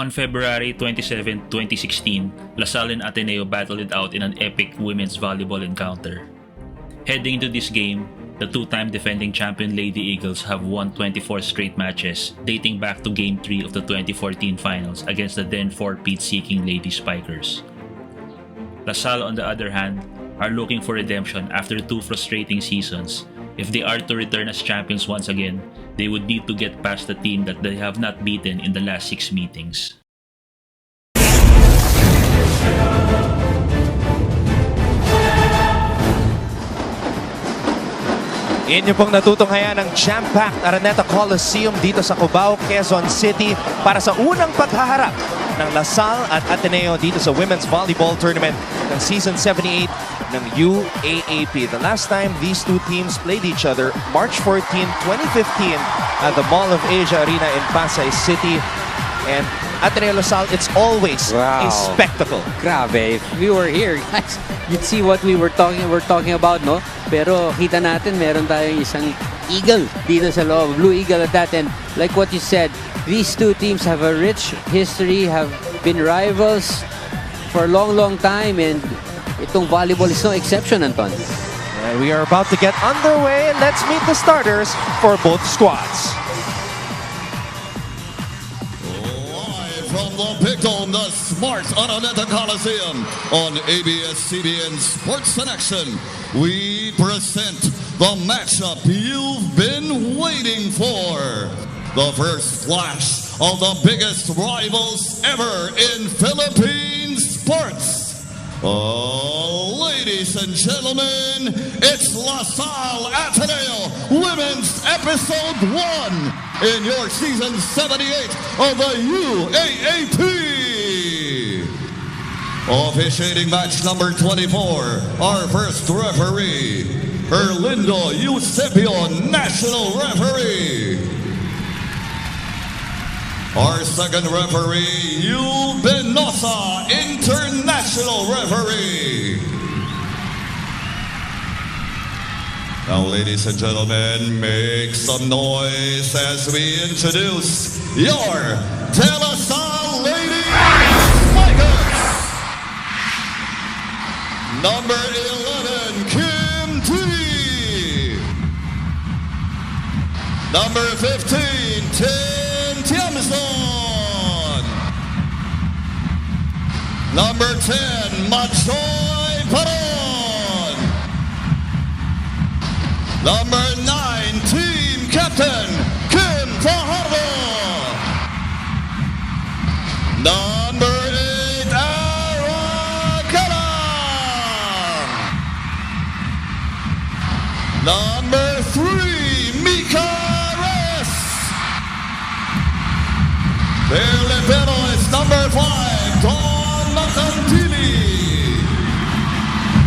On February 27, 2016, LaSalle and Ateneo battled it out in an epic women's volleyball encounter. Heading into this game, the two-time defending champion Lady Eagles have won 24 straight matches, dating back to Game 3 of the 2014 finals against the then 4-peat-seeking Lady Spikers. LaSalle, on the other hand, are looking for redemption after 2 frustrating seasons. If they are to return as champions once again, they would need to get past the team that they have not beaten in the last 6 meetings. Inyo pong natutunghayan ang jam-packed Araneta Coliseum dito sa Cubao, Quezon City para sa unang paghaharap ng LaSalle at Ateneo dito sa Women's Volleyball Tournament ng Season 78 ng UAAP. The last time these two teams played each other, March 14, 2015 at the Mall of Asia Arena in Pasay City. And Ateneo LaSalle, it's always a spectacle. Grabe, if we were here, guys, you'd see what we're talking about, no? Pero kita natin, meron tayong isang eagle dito sa loob, Blue Eagle at that. And like what you said, these two teams have a rich history, have been rivals for a long time, and itong volleyball is no exception, Anton. And we are about to get underway. Let's meet the starters for both squads. From the Big Dome, the Smart Araneta Coliseum on ABS-CBN Sports Connection, we present the matchup you've been waiting for. The first clash of the biggest rivals ever in Philippine sports. Ladies and gentlemen, it's LaSalle Ateneo Women's Episode 1 in your Season 78 of the UAAP. Officiating match number 24, our first referee, Erlindo Eusebio, National Referee. Our second referee, Yul Benosa, International Referee. Now, ladies and gentlemen, make some noise as we introduce your Salle Lady Spikers. Number 11, Kim D. Number 15, Tim Tiamson. Number 10, Machoy Paron. Number 9, Team Captain Kim Fajardo. Number 8, Aracana. Number 3, Mika Reyes. Their libero is number 5, Don Macantili.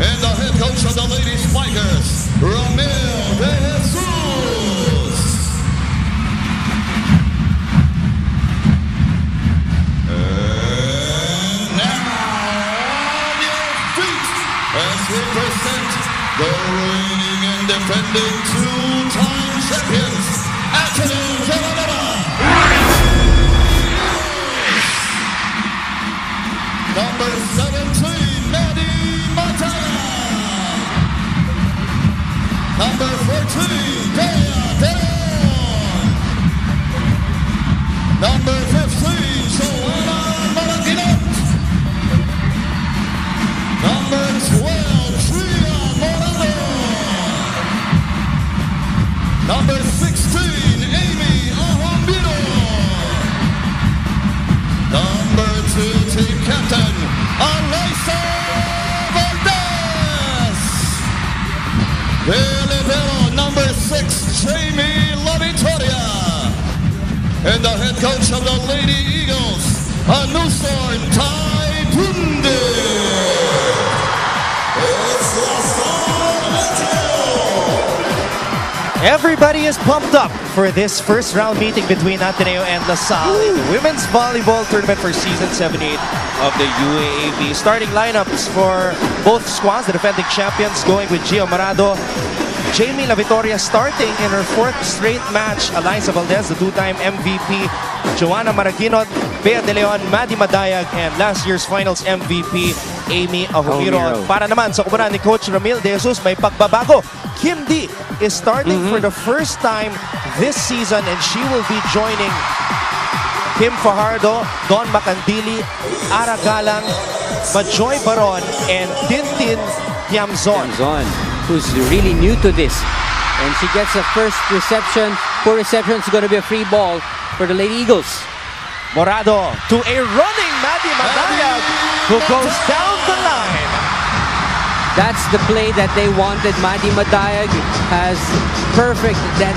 And the head coach of the Lady Spikers, Romeo De Jesus. And now on your feet as we present the reigning and defending two-time champions, Ateneo Number 17, Maddie Mataya. Number 14, Dea Deon. Number 15, Joanna Maraginot. Number 12, Tria Morado. Number 16, Amy Ahambino. Number 2, Team Captain, Alyssa Valdez. Libero, number 6, Jamie Lavitoria. And the head coach of the Lady Eagles, Anusorn Taipunde. It's LaSalle Ateneo. Everybody is pumped up for this first round meeting between Ateneo and LaSalle in the Women's Volleyball Tournament for Season 78 of the UAAP. Starting lineups for both squads, the defending champions, going with Gio Marado, Jamie La Victoria starting in her 4th straight match. Eliza Valdez, the 2-time MVP. Joanna Maraguinot, Bea De Leon, Maddie Madayag, and last year's finals MVP, Amy Ahumiro. Ahumiro. Para naman sa kuburan ni Coach Ramil De Jesus, may pagbabago. Kim D is starting for the first time this season, and she will be joining Kim Fajardo, Don Macandili, Ara Galang, Majoy Baron, and Tintin Tiamzon. Tiamzon, who's really new to this. And she gets a first reception. Poor reception is going to be a free ball for the Lady Eagles. Morado to a running Maddie Madayag, who goes down the line. That's the play that they wanted. Maddie Madayag has perfect, that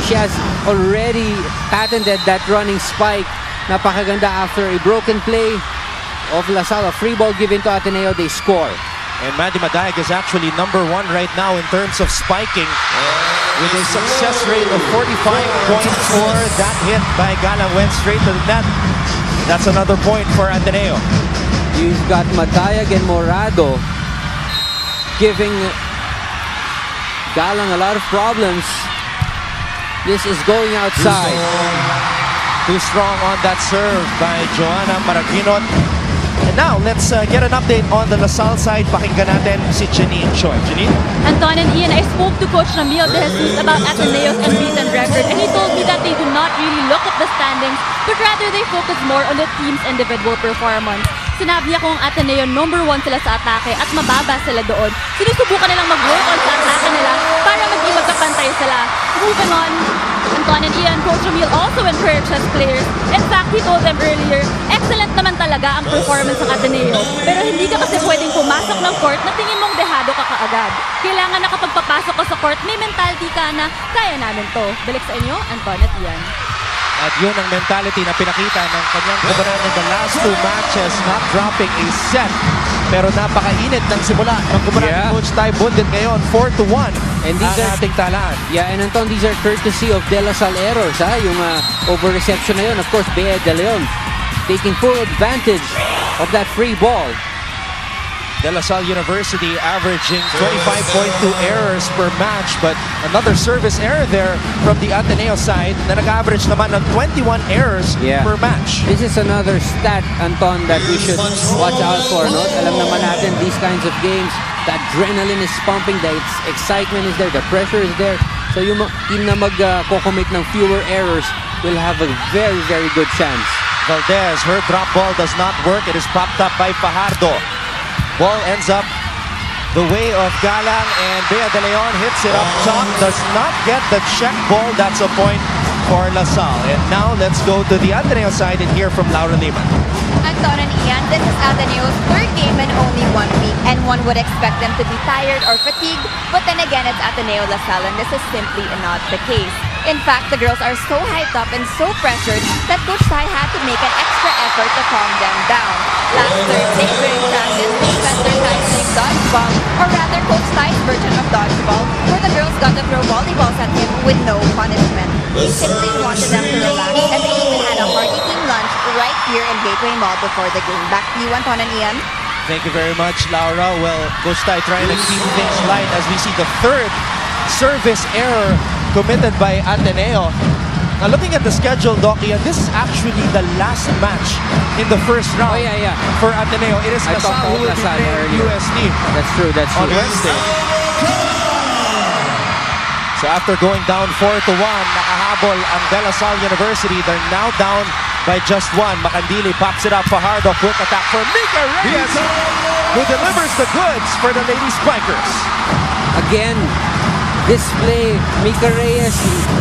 she has already patented that running spike. Napakaganda after a broken play of La Salle. A free ball given to Ateneo, they score. And Maddie Madayag is actually #1 right now in terms of spiking, with a success rate of 45.4. That hit by Galang went straight to the net. That's another point for Ateneo. You've got Madayag and Morado giving Galang a lot of problems. This is going outside. Too strong on that serve by Joanna Maraguinot. And now, let's get an update on the La Salle side. Pakinggan natin si Janine Choi. Janine? Anton and Ian, I spoke to Coach Ramil De Jesus about Ateneo's unbeaten record, and he told me that they do not really look at the standings, but rather they focus more on the team's individual performance. Sinabi niya kung Ateneo #1 sila sa atake at mababa sila doon. Sinusubukan nilang mag-work on sa atake nila para maging magkapantay sila. Moving on, Anton and Ian, Coach Ramil also encouraged his players. In fact, he told them earlier, excellent naman talaga ang performance ng Ateneo. Pero hindi ka kasi pwedeng pumasok ng court na tingin mong dehado ka kaagad. Kailangan na kapag papasok ka sa court, may mentality ka na kaya namin to. Balik sa inyo, Anton at Ian. At yun ang mentality na pinakita ng kanyang kubaran in the last 2 matches, not dropping a set. Pero napakainit ng simula ng kubaran ni Coach Ty Bundit ngayon, 4-1 And these ang are ating talaan. Yeah, and Anton, these are courtesy of De La Salle errors, ha? Yung over-reception na yun. Of course, Bea De Leon taking full advantage of that free ball. De La Salle University averaging 25.2 errors per match, but another service error there from the Ateneo side na nag-average naman ng 21 errors per match. This is another stat, Anton, that we should watch out for. No? Alam naman natin, these kinds of games, the adrenaline is pumping, the excitement is there, the pressure is there. So yung team na mag-commit ng fewer errors will have a very, very good chance. Valdez, her drop ball does not work. It is popped up by Fajardo. Ball ends up the way of Galang, and Bea De Leon hits it up top. Does not get the check ball. That's a point for La Salle. And now let's go to the Ateneo side and hear from Laura Lima. Anton and Ian, this is Ateneo's 3rd game in only 1 week, and one would expect them to be tired or fatigued, but then again, it's Ateneo La Salle, and this is simply not the case. In fact, the girls are so hyped up and so pressured that Coach Ty had to make an extra effort to calm them down. Last Thursday during practice, they spent their time playing dodgeball, or rather Coach Ty's version of dodgeball, where the girls got to throw volleyballs at him with no punishment. He simply wanted them to relax, and they even had a hearty-eating lunch right here in Gateway Mall before the game. Back to you, Anton and Ian. Thank you very much, Laura. Well, Coach Ty trying to keep things light as we see the 3rd service error committed by Ateneo. Now, looking at the schedule, Doki, this is actually the last match in the first round for Ateneo. It is La Salle who will be playing USD. That's true, that's on true. Wednesday. So after going down 4-1, nakahabol ang De La Salle University. They're now down by just 1. Macandili pops it up. Fajardo, quick attack for Mika Reyes, who delivers the goods for the Lady Spikers. Again, this play, Mika Reyes,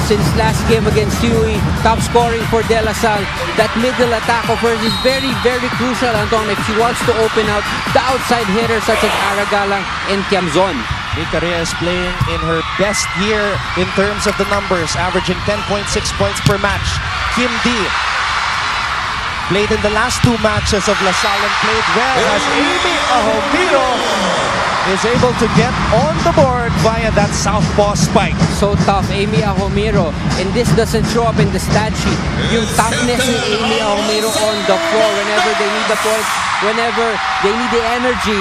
since last game against UE, top scoring for De La Salle. That middle attack of hers is very, very crucial, Anton, if she wants to open out the outside hitters such as Aragalang and Tiamzon. Mika Reyes playing in her best year in terms of the numbers, averaging 10.6 points per match. Kim D played in the last 2 matches of La Salle and played well as Amy Ahumiro is able to get on the board via that southpaw spike. So tough, Amy Ahomiro. And this doesn't show up in the stat sheet. Yung toughness ni Amy Ahomiro on the floor whenever they need the points, whenever they need the energy,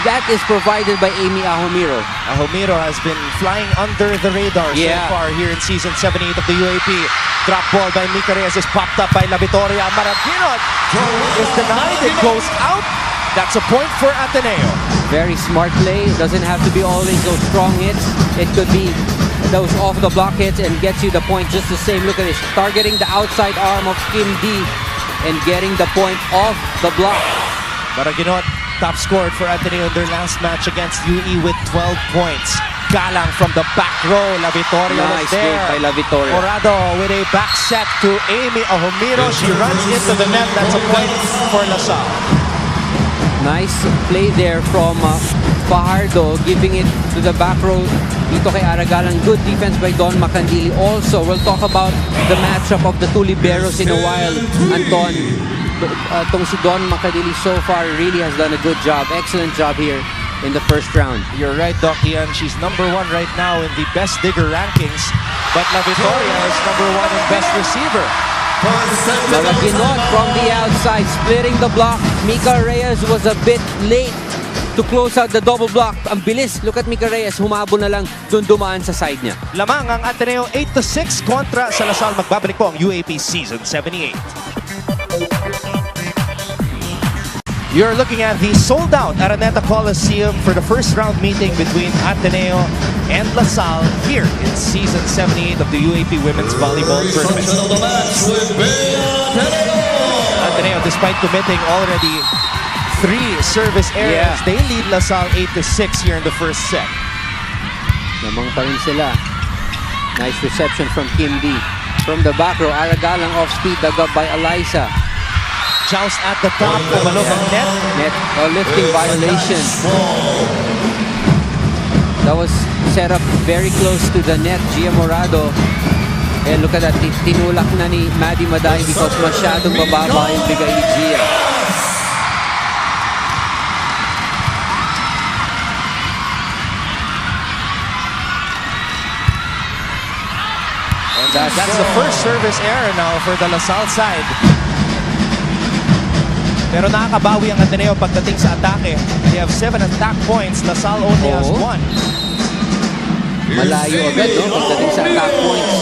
that is provided by Amy Ahomiro. Ahomiro has been flying under the radar so far here in Season 78 of the UAAP. Drop ball by Mika Reyes is popped up by La Victoria. Maraginot is denied. It goes out. That's a point for Ateneo. Very smart play. Doesn't have to be always those strong hits. It could be those off-the-block hits and gets you the point just the same. Look at this. Targeting the outside arm of Kim D and getting the point off the block. Maraginot top scored for Ateneo in their last match against UE with 12 points. Galang from the back row. La Victoria was Nice there. move by La Victoria. Morado with a back set to Amy Ahomiro. She runs into the net. That's a point for LaSalle. Nice play there from Fajardo, giving it to the back row dito kay Aragalang. Good defense by Don Macandili. Also, we'll talk about the matchup of the two liberos in a while. Anton, tong si Don Macandili so far really has done a good job. Excellent job here in the first round. You're right, Doc Ian. She's number 1 right now in the best digger rankings. But La Victoria is number 1 in best receiver. Maraginot from the outside, splitting the block. Mika Reyes was a bit late to close out the double block. Ang bilis. Look at Mika Reyes. Humabol na lang dun dumaan sa side niya. Lamang ang Ateneo 8-6 kontra sa LaSalle. Magbabalik po ang UAAP Season 78. You're looking at the sold-out Araneta Coliseum for the first round meeting between Ateneo and LaSalle here in Season 78 of the UAAP Women's Volleyball Tournament. Ateneo, despite committing already 3 service errors, they lead LaSalle 8-6 here in the first set. Lamang pa rin sila. Nice reception from Kim D. From the back row, Aragalang off speed, dug up by Eliza. Joust at the top, pumalog ang net. Net lifting violation. That was set up very close to the net, Gia Morado. And look at that, tinulak na ni Maddie Maday because masyadong bababa yung bigay ni Gia. And that's the first service error now for the LaSalle side. Pero nakakabawi ang Ateneo pagdating sa atake. They have 7 attack points. LaSalle only has 1. Malayo agad, no? Pagdating sa attack points.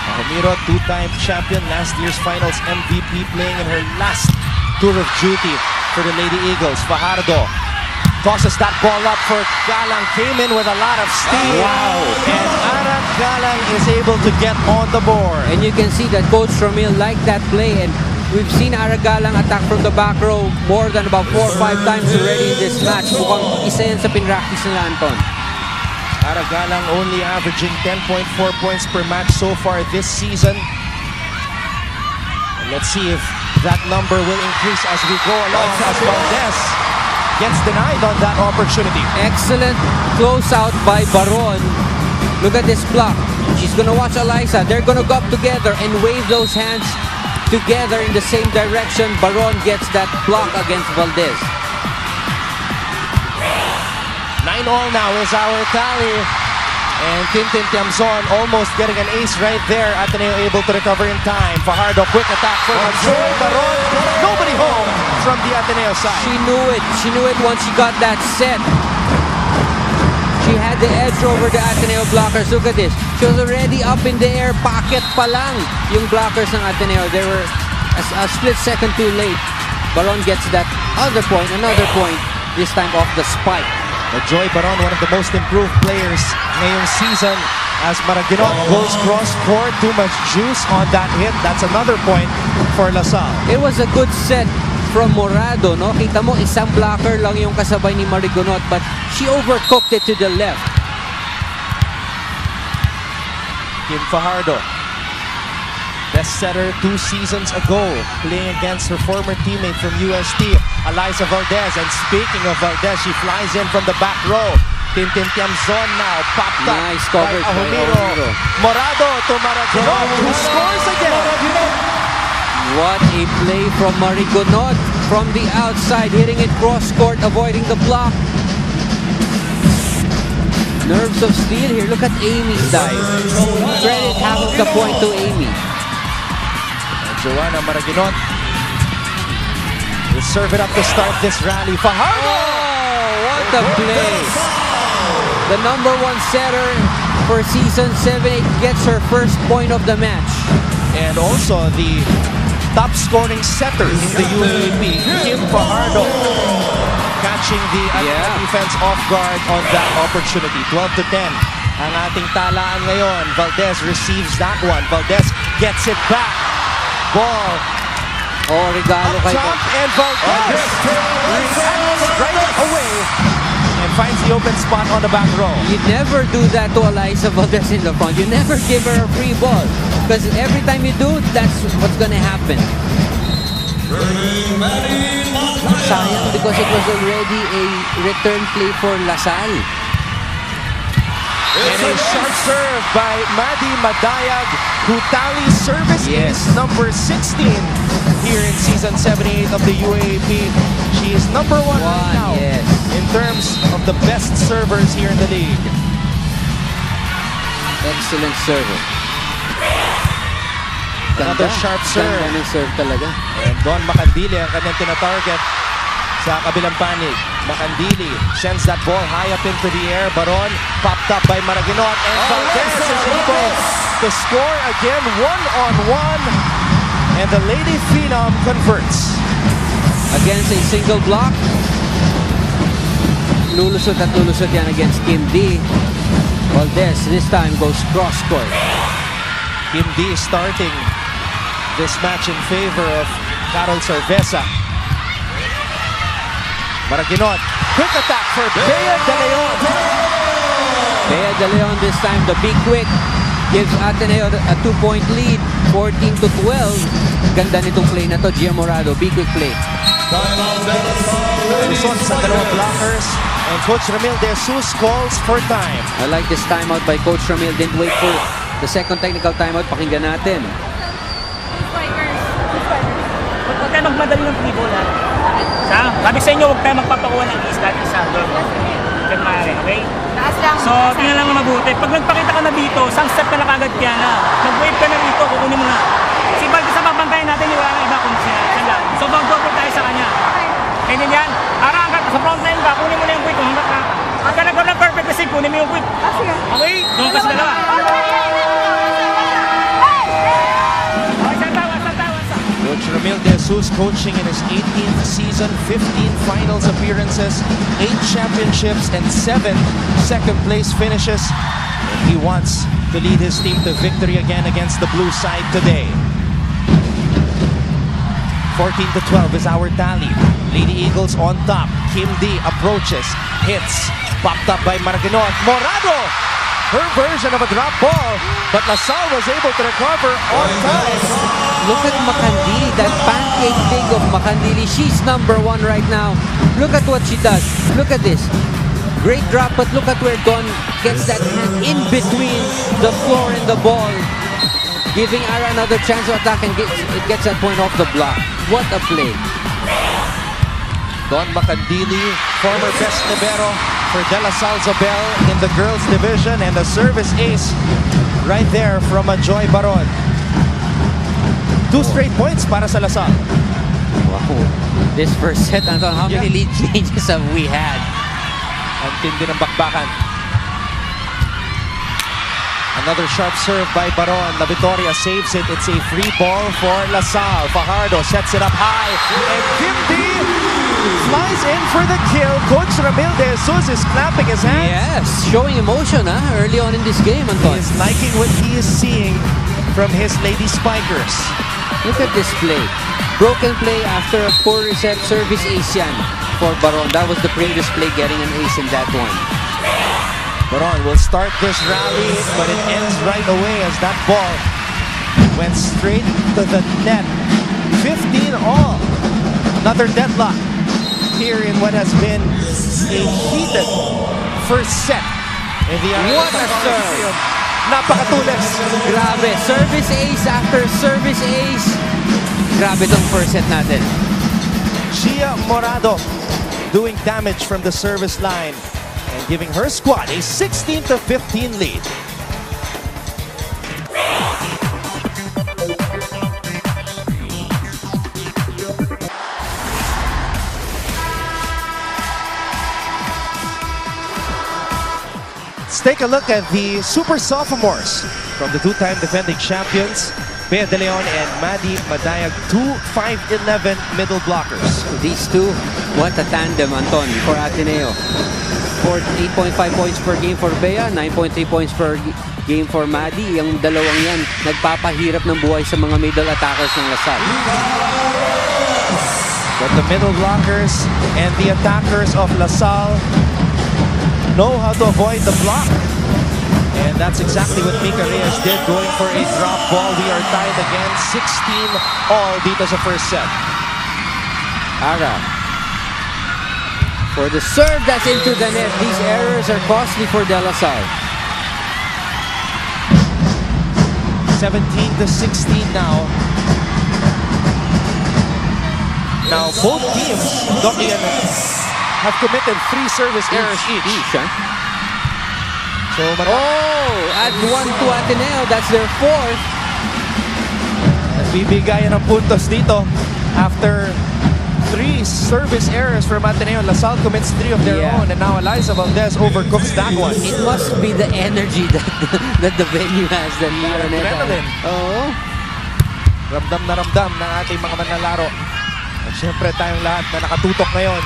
Ahomiro, 2-time champion, last year's finals MVP, playing in her last tour of duty for the Lady Eagles. Fajardo tosses that ball up for Galang. Came in with a lot of steam. Wow. And Aran Galang is able to get on the board. And you can see that Coach Romil liked that play, and we've seen Aragalang attack from the back row more than about 4 or 5 times already in this match. Mukhang isa yan sa pinractice nila, Anton. Aragalang only averaging 10.4 points per match so far this season. And let's see if that number will increase as we go along, as Valdez gets denied on that opportunity. Excellent close out by Baron. Look at this block. She's gonna watch Eliza. They're gonna go up together and wave those hands together in the same direction. Baron gets that block against Valdez. 9-all now is our tally. And Tintin Tiamzon almost getting an ace right there. Ateneo able to recover in time. Fajardo, quick attack for Joy Baron. Nobody home from the Ateneo side. She knew it. She knew it once she got that set. She had the edge over the Ateneo blockers. Look at this. She was already up in the air. Pocket pa lang yung blockers ng Ateneo. They were a split second too late. Baron gets that other point, another point, this time off the spike. Joy Baron, one of the most improved players ngayong season, as Maraginot goes cross-court. Too much juice on that hit. That's another point for LaSalle. It was a good set from Morado, no? Kita mo, isang blocker lang yung kasabay ni Maraginot, but she overcooked it to the left. Kim Fajardo, best setter 2 seasons ago, playing against her former teammate from UST, Eliza Valdez. And speaking of Valdez, she flies in from the back row. Tintin Tiamzon now, popped up Nice coverage by by Ahomiro. Morado to Maraginot, who scores again. What a play from Maraginot. from the outside, hitting it cross-court, avoiding the block. Nerves of steel here. Look at Amy's dive. Credit half of the point to Amy. Joanna Maraginot will serve it up to start this rally. Fajardo! Oh, what a play! The number 1 setter for season 7-8 gets her first point of the match. And also the top scoring setter in the UAAP, Kim Fajardo, catching the defense off guard on that opportunity. 12-10 ang ating talaan ngayon. Valdez receives that one. Valdez gets it back. Ball Oh, regalo up kay top, and Valdez reacts right away and finds the open spot on the back row. You never do that to Eliza Valdez in the front. You never give her a free ball. Because every time you do, that's what's gonna happen. Sayang because it was already a return play for LaSalle. And a short serve by Maddie Madayag, who tallies service ace number 16 here in season 78 of the UAAP. She is number 1 right now in terms of the best servers here in the league. Excellent server. Another sharp serve. Ganda ng serve talaga. And Don Macandili ang kanyang tina-target sa kabilang panig. Macandili sends that ball high up into the air. Baron popped up by Maraginot, and Valdez is able to score again 1-on-1, and the Lady Phenom converts. Against a single block. Lulusot at lulusot yan against Kim D. Valdez this time goes cross-court. Kim D starting this match in favor of Carol Cerveza. Maraginot, quick attack for Bea De Leon. Bea De Leon this time, the big quick, gives Ateneo a 2-point lead, 14-12. Ganda nitong play na to, Gia Morado, big quick play. Luzon sa dalawang blockers, and Coach Ramil De Jesus calls for time. I like this timeout by Coach Ramil. Didn't wait for the second technical timeout. Pakinggan natin. Huwag tayo magmadali ng free ball, ha? Sabi sa inyo, huwag tayo magpapakuha ng isla at isa. Diyan maaari, okay? So, tingnan lang na mabuti. Pag nagpakita ka na dito, isang step ka na kagad kaya na. Mag-wave ka na rito, kukunin mo na. Si Valdez sa papantayin natin, wala nang iba kung siya lang. So, mag-go tayo sa kanya. Ganyan yan. Arang ka, sa front line ka, kunin mo na yung quick kung hanggat ka. Pag ka nagkaroon ng perfect kasi, kunin mo yung quick. Okay? Doon ka sa dalawa. Coach Ramil De Jesus coaching in his 18th season, 15 finals appearances, 8 championships, and 7 second-place finishes. And he wants to lead his team to victory again against the blue side today. 14-12 is our tally. Lady Eagles on top. Kim D approaches, hits, popped up by Maraginot. Morado! Her version of a drop ball, but LaSalle was able to recover on time. Look at Macandili, that pancake dig of Macandili. She's number 1 right now. Look at what she does. Look at this. Great drop, but look at where Don gets that hand in between the floor and the ball, giving Ara another chance to attack, and it gets that point off the block. What a play. Don Macandili, former best libero for De La Salle Zobel in the girls division, and the service ace right there from Joy Baron. 2 straight points para sa LaSalle. Wow. This first set, Anton, how many lead changes have we had? Ang tindi ng bakbakan. Another sharp serve by Baron. La Victoria saves it. It's a free ball for LaSalle. Fajardo sets it up high, and Kim D flies in for the kill. Coach Ramil De Jesus is clapping his hands. Yes, showing emotion early on in this game, Anton. He is liking what he is seeing from his Lady Spikers. Look at this play. Broken play after a poor reset, service ace yan for Baron. That was the previous play, getting an ace in that one. Baron will start this rally, but it ends right away as that ball went straight to the net. 15 all. Another deadlock here in what has been a heated first set in the What a serve! Napakatulis. Grabe, service ace after service ace. Grabe tong first set natin. Gia Morado doing damage from the service line and giving her squad a 16-15 lead. Let's take a look at the super sophomores from the two-time defending champions, Bea De Leon and Maddie Madayag, two 5'11" middle blockers. These two, what a tandem, Anton, for Ateneo. 8.5 points per game for Bea, 9.3 points per game for Maddie. Yung dalawang yan, nagpapahirap ng buhay sa mga middle attackers ng Lasal. But the middle blockers and the attackers of Lasal know how to avoid the block. And that's exactly what Mika Reyes did, going for a drop ball. We are tied again, 16-all dito sa first set. Ara. For the serve that's into the net, these errors are costly for De La Salle. 17-16 now. Now both teams, Doki and have committed 3 service errors each. So, add 1 to Ateneo. That's their 4th. Nagbibigay ng puntos dito after 3 service errors from Ateneo. Lasal commits 3 of their own, and now Eliza Valdez overcooks that one. It must be the energy that the venue has, that Adrenaline. Oo. Ramdam na ramdam ng ating mga manlalaro. At syempre tayong lahat na nakatutok ngayon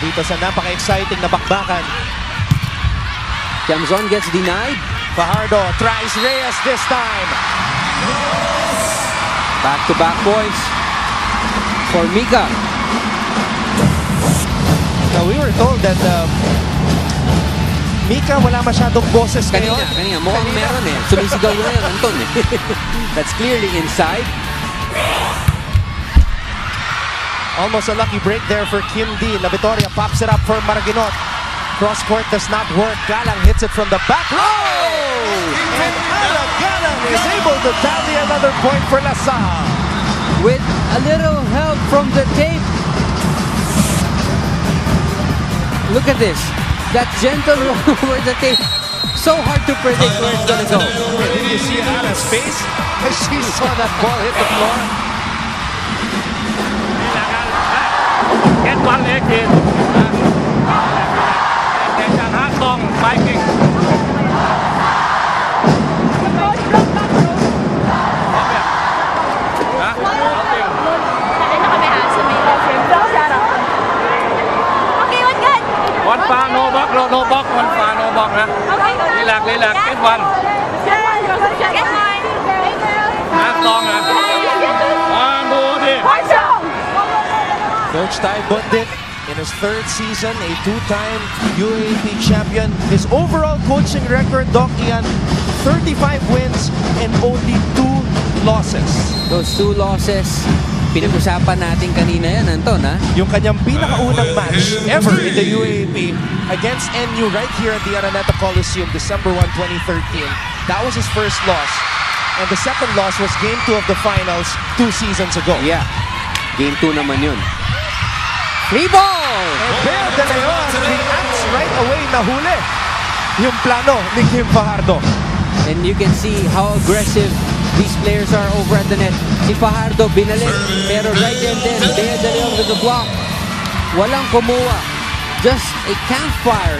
dito sa napaka-exciting na bakbakan. Jamzon gets denied. Fajardo tries Reyes this time. Back-to-back points for Mika. Now we were told that Mika wala masyadong boses ngayon. Kanina. Mukhang meron eh. Sumisigaw na yun, Anton eh. That's clearly inside. Almost a lucky break there for Kim D. La Victoria pops it up for Maraginot. Cross court does not work. Galang hits it from the back row. And Ara Galang is able to tally another point for Lasal. With a little help from the tape. Look at this. That gentle roll over the tape. So hard to predict where it's gonna go. Did you see Ara's face as she saw that ball hit the floor? Get one leg in. Hot song, Viking. One far, no buck, no buck, one far, no buck, huh? Relax, get one. Hot song, huh? One more. Coach Ty Bundit, in his 3rd season, a 2-time UAAP champion. His overall coaching record, Doc Ian, 35 wins and only 2 losses. Those 2 losses, pinag-usapan natin kanina yan, Anton, ha? Yung kanyang pinakaunang match ever in the UAAP against NU right here at the Araneta Coliseum, December 1, 2013. That was his first loss. And the second loss was Game 2 of the finals 2 seasons ago. Yeah. Game 2 naman yun. Free ball! And Bea De Leon reacts right away, nahuli yung plano ni Kim Fajardo. And you can see how aggressive these players are over at the net. Si Fajardo binalik, pero right and then, Bea De Leon with the block. Walang kumuha. Just a campfire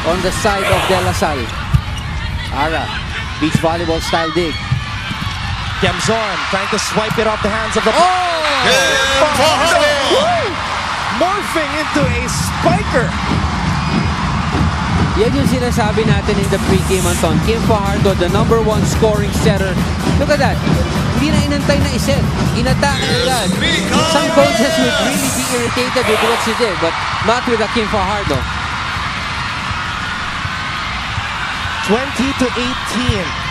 on the side of De La Salle. Ara, beach volleyball style dig. Jamzon trying to swipe it off the hands of the... Fajardo! Morphing into a spiker. Yan yung sinasabi natin in the pre-game, Anton. Kim Fajardo, the #1 scoring setter. Look at that. Hindi na inantay na iset. Inatake agad. Some coaches would really be irritated with what she did, but not with a Kim Fajardo. 20-18.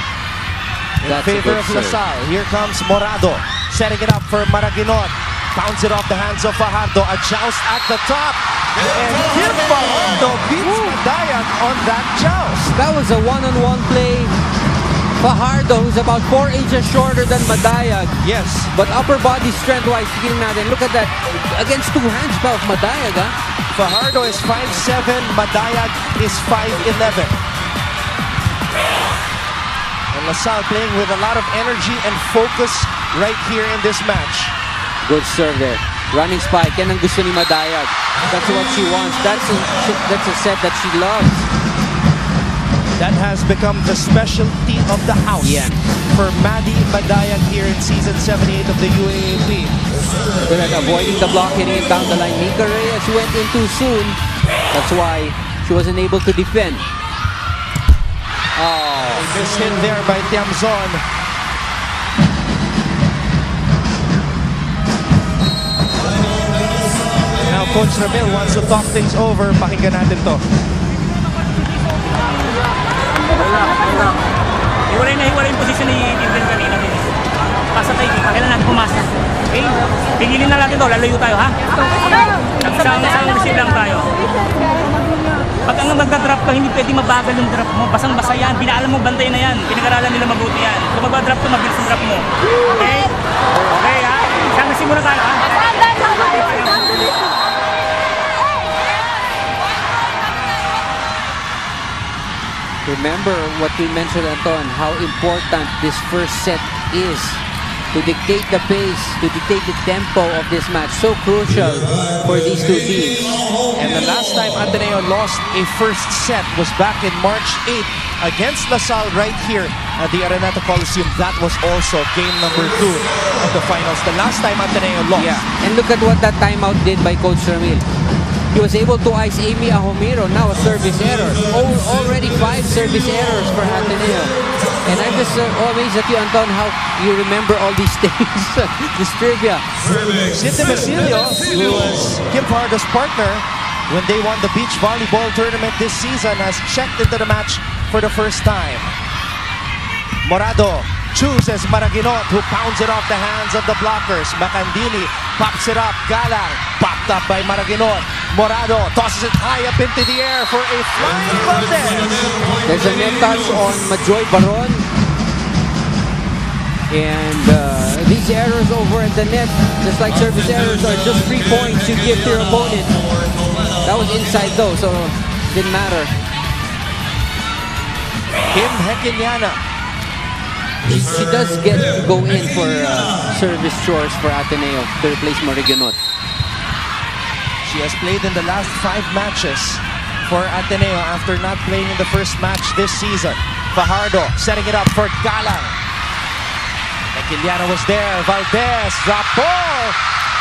In That's a favor good of serve. Lasal. Here comes Morado. Setting it up for Maraginot. Bounce it off the hands of Fajardo. A joust at the top. And Kim Fajardo beats Madayag on that joust. That was a one-on-one play. Fajardo, who's about 4 inches shorter than Madayag. Yes. But upper body strength-wise, tignan natin. Look at that. Against 2 hands pa of Madayag, ha? Fajardo is 5'7", Madayag is 5'11". And LaSalle playing with a lot of energy and focus right here in this match. Good serve there. Running spike. Yan ang gusto ni Madayag. That's what she wants. That's a set that she loves. That has become the specialty of the house for Maddie Madayag here in season 78 of the UAAP. Good at avoiding the block, hitting it down the line. Mika Reyes went in too soon. That's why she wasn't able to defend. Oh, missed hit there by Tiamzon. Now Coach Ramil wants to talk things over. Pakinggan natin to. Hiwalay na hiwalay yung posisyon ni Timben kanina din. Pasa tayo, kailan natin pumasa. Okay? Pigilin na natin to, lalayo tayo, ha? Isang receive lang tayo. Pag ang magdadrop ka, hindi pwede mabagal yung drop mo. Basang-basa yan, pinaalam mo, bantay na yan. Pinag-aralan nila mabuti yan. Kung magdadrop ka, mabilis yung drop mo. Okay? Okay, ha? Isang receive muna tayo, ha? remember what we mentioned, Anton, how important this first set is to dictate the pace, to dictate the tempo of this match. So crucial for these two teams. And the last time Ateneo lost a first set was back in March 8th against LaSalle right here at the Araneta Coliseum. That was also game number 2 of the finals. The last time Ateneo lost. Yeah, and look at what that timeout did by Coach Ramil. He was able to ice Amy Ahomiro, now a service error. Already 5 service errors for Ateneo. And I'm just amazed at you, Anton, how you remember all these things. This trivia. Sid Basilio, who was Kim Fajardo's partner when they won the beach volleyball tournament this season, has checked into the match for the first time. Morado chooses Maraginot, who pounds it off the hands of the blockers. Macandini pops it up. Galang popped up by Maraginot. Morado tosses it high up into the air for a flying Valdez. There's a net touch on Majoy Baron. And these errors over at the net, just like service errors, are just 3 points you give to your opponent. That was inside though, so didn't matter. Kim Hekiniana. She does go in for service chores for Ateneo to replace Maraginot. She has played in the last 5 matches for Ateneo after not playing in the first match this season. Fajardo setting it up for Galang. Equiliano was there. Valdez, drop ball.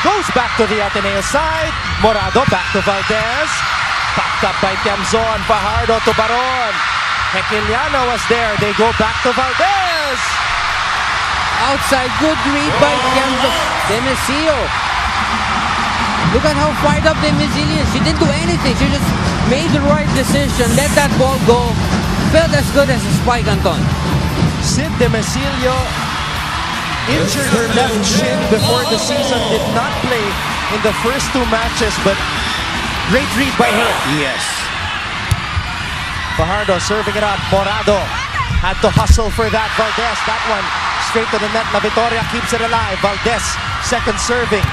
Goes back to the Ateneo side. Morado back to Valdez. Popped up by Tiamzon. Fajardo to Baron. Equiliano was there. They go back to Valdez. Outside, good read by Tiamzon. Demisio. Look at how fired up Demisio is. She didn't do anything. She just made the right decision. Let that ball go. Felt as good as a spike, Anton. Sid Demisio injured her left shin before the season. Did not play in the first 2 matches, but great read by her. Yes. Fajardo serving it up. Morado had to hustle for that. Valdez, that one straight to the net. La Victoria keeps it alive. Valdez, second serving.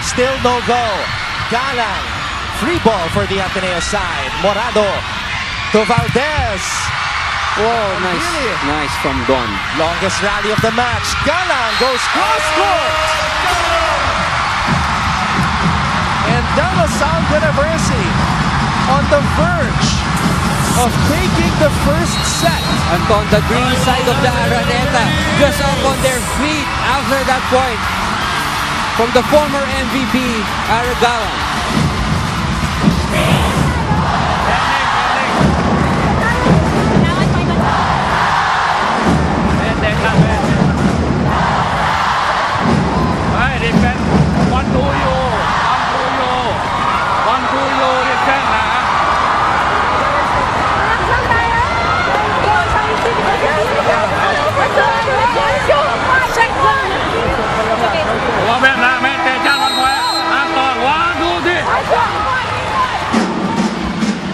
Still no go. Galang, free ball for the Ateneo side. Morado to Valdez. Whoa, nice. Really? Nice from Don. Longest rally of the match. Galang goes cross court. And De La Salle University on the verge of taking the first set. Anton, the green side of the Araneta just up on their feet after that point from the former MVP, Aragalan.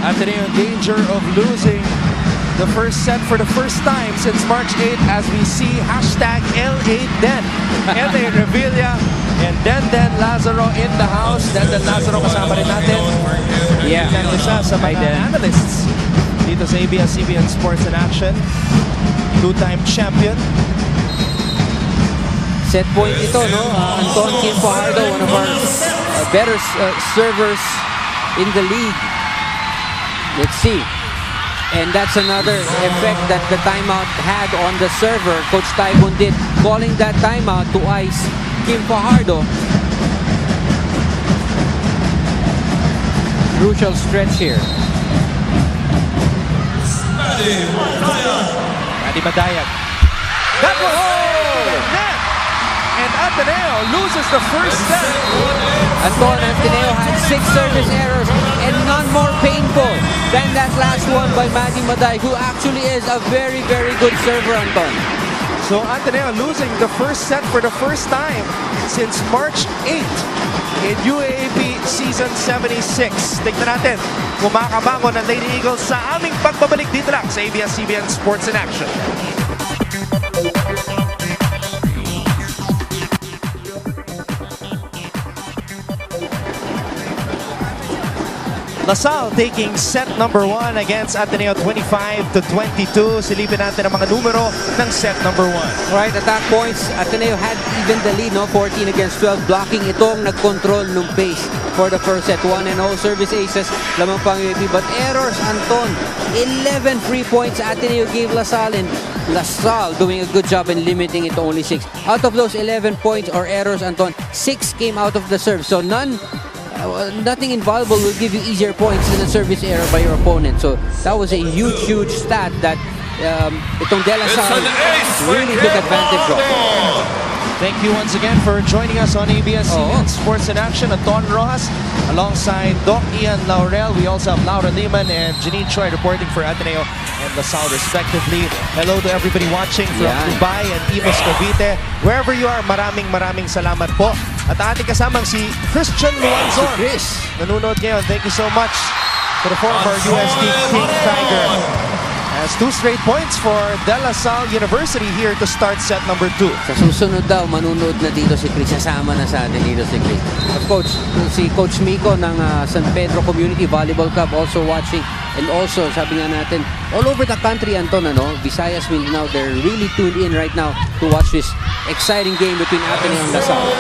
Ateneo in danger of losing the first set for the first time since March 8 as we see hashtag L8Den. Ede Revilla and Den Lazaro in the house. Den Lazaro kasama rin natin. Yeah. Yan isa sa Hi, mga Den. analysts dito sa ABS-CBN Sports in Action. Two-time champion. Set point ito, no? Anton Kim Fajardo, one of our better servers in the league. Let's see. And that's another effect that the timeout had on the server. Coach Taibon did, calling that timeout to ice Kim Fajardo. Crucial stretch here. Maddie Madayag. That was net! And Ateneo loses the first set. Ateneo had 6 service errors and none more painful than that last one by Maddie Maday, who actually is a very, very good server, Anton. So Ateneo losing the first set for the first time since March 8 in UAAP Season 76. Tignan natin kung makakabangon ng Lady Eagles sa aming pagbabalik dito lang sa ABS-CBN Sports in Action. Salle taking set number 1 against Ateneo 25-22. Silipin natin ang mga numero ng set number 1. Right, attack points. Ateneo had even the lead, no? 14 against 12. Blocking itong nag-control ng pace for the first set. 1-0 service aces. Lamang pang UAP. But errors, Anton. 11 free points Ateneo gave LaSalle, and LaSalle doing a good job in limiting it to only 6. Out of those 11 points or errors, Anton, 6 came out of the serve. So nothing invaluable will give you easier points than a service error by your opponent. So that was a huge stat that itong De La Salle really took advantage of. Thank you once again for joining us on ABS-CBN Sports in Action. Anton Rojas alongside Doc Ian Laurel. We also have Laura Lehman and Janine Choi reporting for Ateneo and LaSalle respectively. Hello to everybody watching from Dubai and Imus Cavite. Wherever you are, maraming salamat po. At ating kasamang si Christian Luanzon. Chris. Nanonood ngayon. Thank you so much to the former USD King Tiger. Has 2 straight points for De La Salle University here to start set number 2. Sa susunod daw, manunood na dito si Chris. Sasama na sa atin dito si Chris. Si Coach Miko ng San Pedro Community Volleyball Club also watching. And also, sabi nga natin, all over the country, Anton, Visayas, Mindanao, they're really tuned in right now to watch this exciting game between Ateneo and LaSalle.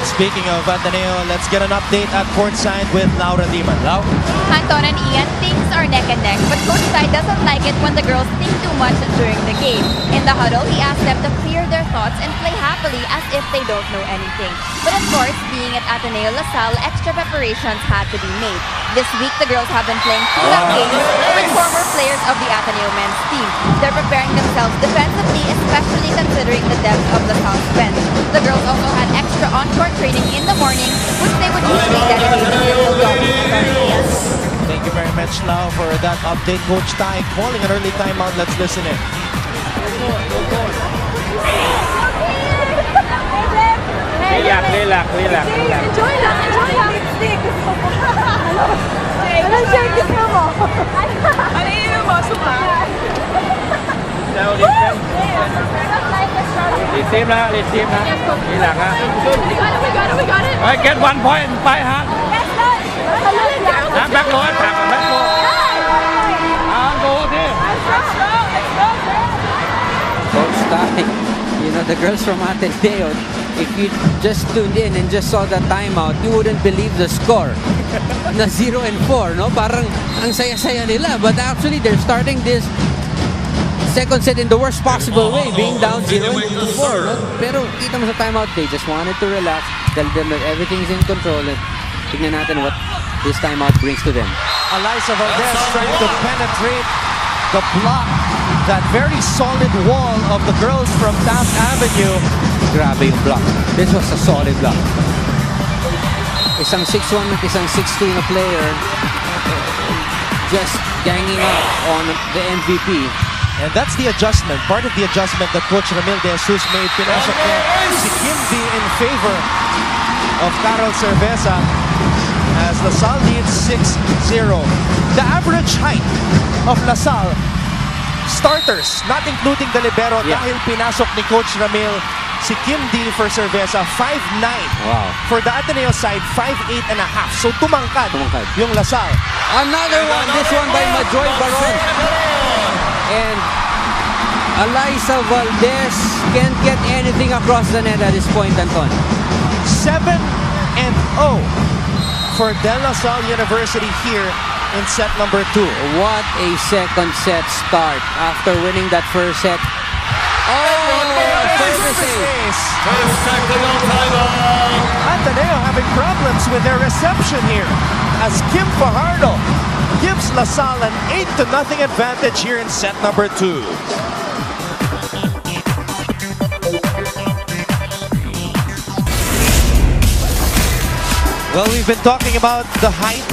Speaking of Ateneo, let's get an update at courtside with Laura Lehman. Lau? Anton and Ian, things are neck and neck, but Coach Tai doesn't like it when the girls think too much during the game. In the huddle, he asked them to clear their thoughts and play happily as if they don't know anything. But of course, being at Ateneo LaSalle, extra preparations had to be made. This week, the girls have been playing tune-up games with former players of the Ateneo men's team. They're preparing themselves defensively, especially considering the depth of LaSalle's bench. The girls also had extra on-court training in the morning, which they would usually dedicate to physical jogging. Thank you very much, Lau, for that update. Coach Tai calling an early timeout. Let's listen in. Relax. Enjoy lang. Anong shirt gusto mo? Ano inom mo? Supa? Let's team na. Relax ha. We got it. Alright, get 1 point and 5 ha. Back low. Go there. Coach Tai, the girls from Ateneo, if you just tuned in and just saw that timeout, you wouldn't believe the score. Na 0-4, no? Parang ang saya-saya nila. But actually, they're starting this second set in the worst possible way, being down 0-4. No? Pero kita mo sa timeout, they just wanted to relax, tell them that everything's in control. And tignan natin what this timeout brings to them. Eliza Valdez trying to penetrate the block, that very solid wall of the girls from Taft Avenue. Grabe yung block. This was a solid block. Isang 6'1 at isang 6'2 na player just ganging up on the MVP. And that's the adjustment. Part of the adjustment that Coach Ramil De Jesus made. Pinasok niya si Kimby in favor of Carol Cerveza as LaSalle leads 6-0. The average height of LaSalle starters, not including the libero, Yeah. dahil pinasok ni Coach Ramil si Kim D for Cerveza, 5'9". Wow. For the Ateneo side, 5'8 and a half. So tumangkad, Tumangkad. yung Lasal. Another one, this one by Majoy Baron. And Eliza Valdez can't get anything across the net at this point, Anton. 7-0 for De La Salle University here in set number 2. What a second set start after winning that first set. Oh, service ace. Ateneo having problems with their reception here as Kim Fajardo gives La Salle an 8-0 advantage here in set number 2. Well, we've been talking about the height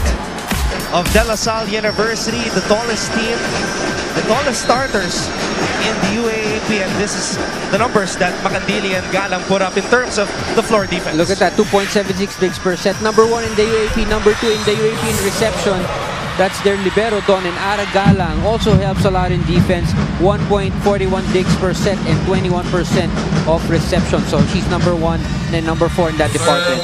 of De La Salle University, the tallest team, the tallest starters in the UAAP, and this is the numbers that Macandili and Galang put up in terms of the floor defense. Look at that, 2.76 digs per set. Number 1 in the UAP, number 2 in the UAP in reception. That's their libero, Don, and Ara Galang also helps a lot in defense. 1.41 digs per set and 21% of reception. So she's number 1 and number 4 in that department.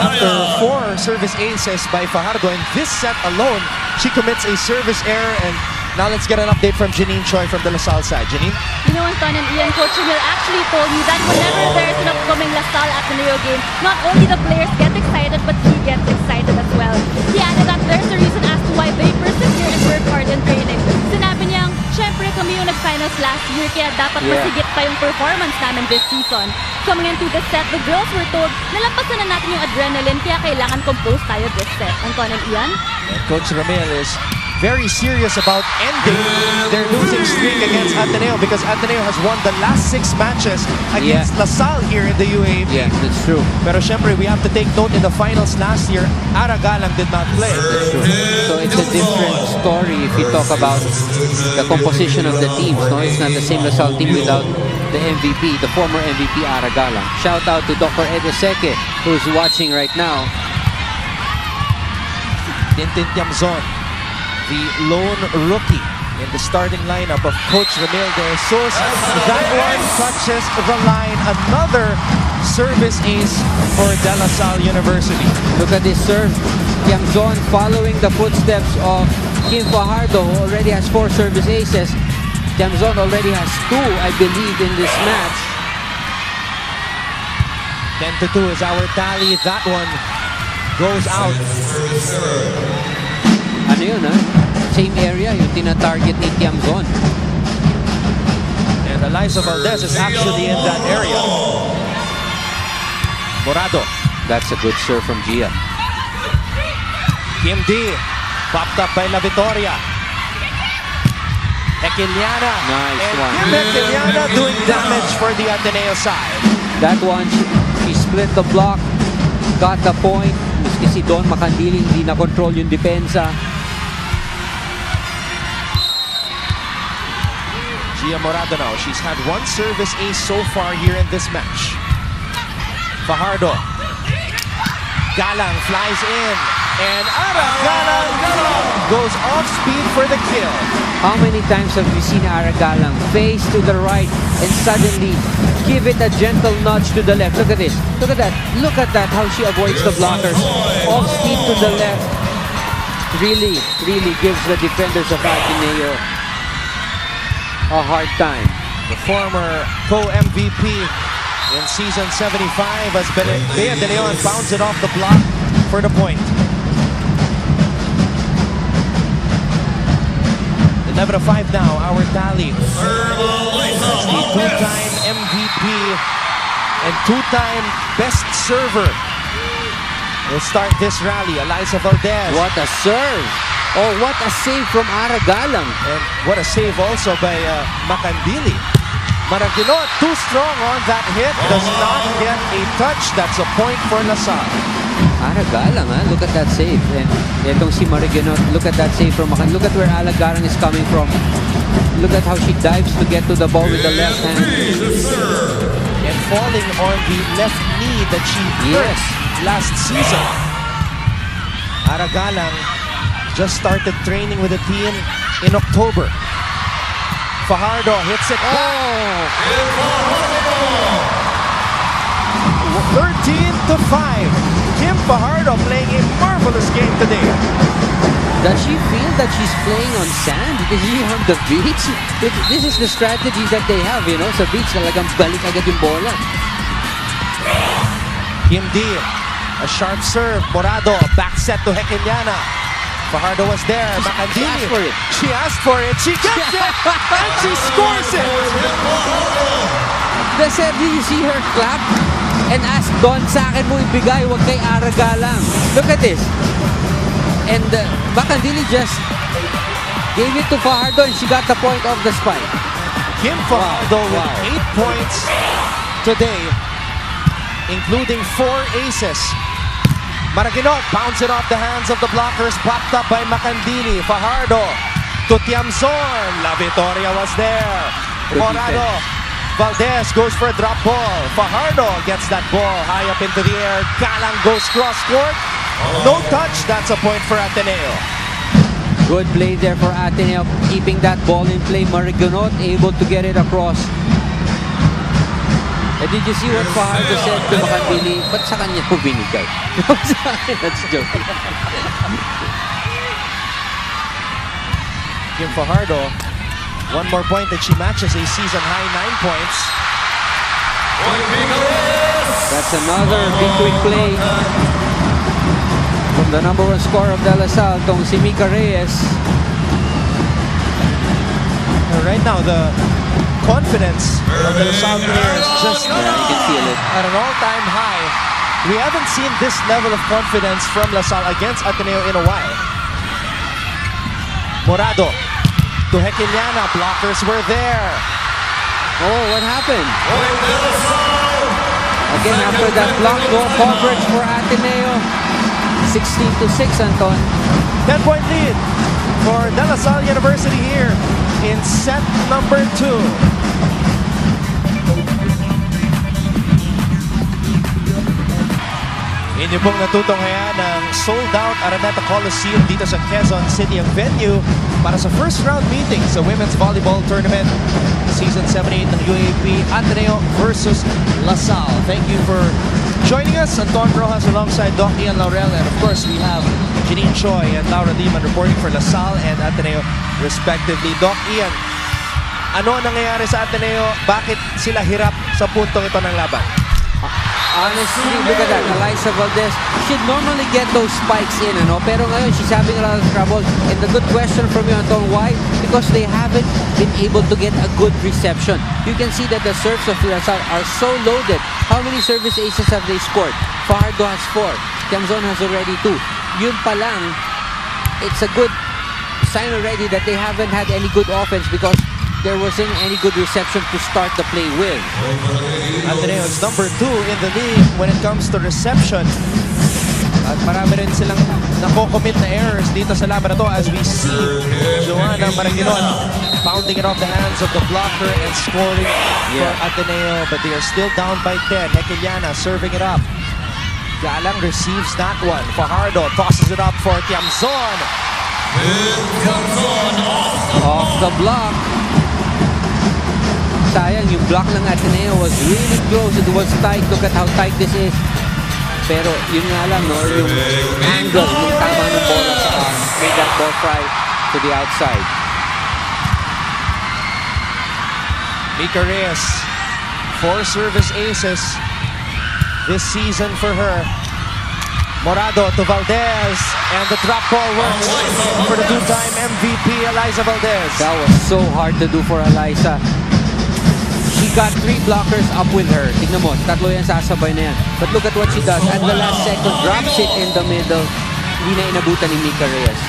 After 4 service aces by Fajardo, in this set alone, she commits a service error. And now let's get an update from Janine Choi from the La Salle side. Janine? You know, Anton and Ian, Coach Ramil actually told me that whenever there's an upcoming La Salle Ateneo game, not only the players get excited, but he gets excited as well. He added that there's a reason as to why they persevere and work hard in training. Sinabi niyang, syempre kami yung nag-finals last year, kaya dapat masigit pa yung performance namin this season. Coming into the set, the girls were told, nalampasan na natin yung adrenaline, kaya kailangan compose tayo this set. Anton and Ian? And Coach Ramil is very serious about ending their losing streak against Ateneo because Ateneo has won the last 6 matches against La Salle here in the UAAP. Yeah, that's true. Pero syempre, we have to take note in the finals last year, Ara Galang did not play. That's true. So it's a different story if you talk about the composition of the teams. No, it's not the same La Salle team without the MVP, the former MVP Ara Galang. Shout out to Dr. Edeseke, who's watching right now. Tintin Tiamzon, the lone rookie in the starting lineup of Coach Ramil de Jesus. That one touches the line. Another service ace for De La Salle University. Look at this serve. Tiamzon following the footsteps of Kim Fajardo, who already has 4 service aces. Tiamzon already has 2, I believe, in this match. 10-2 is our tally. That one goes out. Ano yun, ha? Same area, yung tina-target ni Tiamzon. And Eliza Valdez is actually in that area. Morado. That's a good serve from Gia. Kim D. Popped up by La Victoria. Hekiliana. Nice and one. Kim Hekiliana doing damage for the Ateneo side. That one, she split the block, got the point. Miski si Don Macandili hindi na-control yung depensa. Gia Morado now. She's had 1 service ace so far here in this match. Fajardo. Galang flies in. And Ara Galang goes off speed for the kill. How many times have we seen Ara Galang face to the right and suddenly give it a gentle nudge to the left? Look at this. Look at that. Look at that, how she avoids the blockers. Off speed to the left. Really, really gives the defenders of Ateneo a hard time. The former co-MVP in season 75 has been Bea De Leon, bounds it off the block for the point. 11-5 now, our tally. That's the 2-time MVP and 2-time best server will start this rally. Eliza Valdez. What a serve! Oh, what a save from Ara Galang. And what a save also by Macandili. Maraguinot, too strong on that hit, does not get a touch. That's a point for La Salle. Ara Galang, ha? Look at that save. And itong si Maraguinot, look at that save from Macan. Look at where Ara Galang is coming from. Look at how she dives to get to the ball with the left hand. And falling on the left knee that she hurt last season. Ara Galang just started training with the team in October. Fajardo hits it back. 13-5. Kim Fajardo playing a marvelous game today. Does she feel that she's playing on sand? Is she on the beach? This is the strategy that they have, you know. Sa beach, talagang balik agad yung bola. Kim D, a sharp serve. Morado, back set to Hekeliana. Fajardo was there. Macandini. asked for it. She asked for it. She gets it. And she scores it. Did you see her clap? And ask Don, sa akin mo ibigay, huwag kay Araga lang. Look at this. And Macandini just gave it to Fajardo and she got the point of the spike. Kim Fajardo with 8 points today, including 4 aces. Maraguinot pounds it off the hands of the blockers, blocked up by Macandini. Fajardo to Tiamzon. La Victoria was there. Morado. Valdez goes for a drop ball. Fajardo gets that ball high up into the air. Galang goes cross court. No touch. That's a point for Ateneo. Good play there for Ateneo, keeping that ball in play. Maraguinot able to get it across. And did you see what Fajardo said to Macandini? Ba't sa kanya po binigay? That's joking. Kim Fajardo, one more point that she matches a season-high 9 points. That's another big quick play from the number 1 scorer of De La Salle, tong si Mika Reyes. Right now, the confidence of the La Salle players just you can feel it. at an all-time high. We haven't seen this level of confidence from La Salle against Ateneo in a while. Morado to Hekeliana. Blockers were there. Oh, what happened? Again, after that block, no coverage for Ateneo. 16-6, Anton. 10-point lead for De La Salle University here in set number 2. Inyo pong natutunghayan ng sold-out Araneta Coliseum dito sa Quezon City ang venue para sa first round meeting sa Women's Volleyball Tournament Season 7-8 ng UAAP Ateneo versus La Salle. Thank you for joining us. Anton Rojas alongside Doc Ian Laurel, and of course we have Janine Choi and Laura Diman reporting for La Salle and Ateneo respectively. Doc Ian, ano ang nangyayari sa Ateneo? Bakit sila hirap sa puntong ito ng laban? Honestly, look at that. Eliza Valdez should normally get those spikes in, ano? Pero ngayon, she's having a lot of trouble. And the good question from you, Anton, why? Because they haven't been able to get a good reception. You can see that the serves of La Salle are so loaded. How many service aces have they scored? Fajardo has 4. Tiamzon has already 2. Yun pa lang, it's a good sign already that they haven't had any good offense because there wasn't any good reception to start the play with. Ateneo is number 2 in the league when it comes to reception. At marami rin silang nako-commit na errors dito sa laban na to as we see Joanna Maraguinot pounding it off the hands of the blocker and scoring for Ateneo, but they are still down by 10. Hekeliana serving it up. Galang receives that one. Fajardo tosses it up for Tiamzon. Off the block. Sayang, yung block ng Ateneo was really close. It was tight. Look at how tight this is. Pero yun nga lang, no? Yung angle, yung tama ng bola sa made that ball fly to the outside. Mika Reyes, 4 service aces this season for her. Morado to Valdez, and the drop ball works for the 2-time MVP, Eliza Valdez. That was so hard to do for Eliza. She got 3 blockers up with her. Tignan mo, tatlo yan sasabay na yan. But look at what she does. At the last second, drops it in the middle. Hindi na inabutan ni Mika Reyes.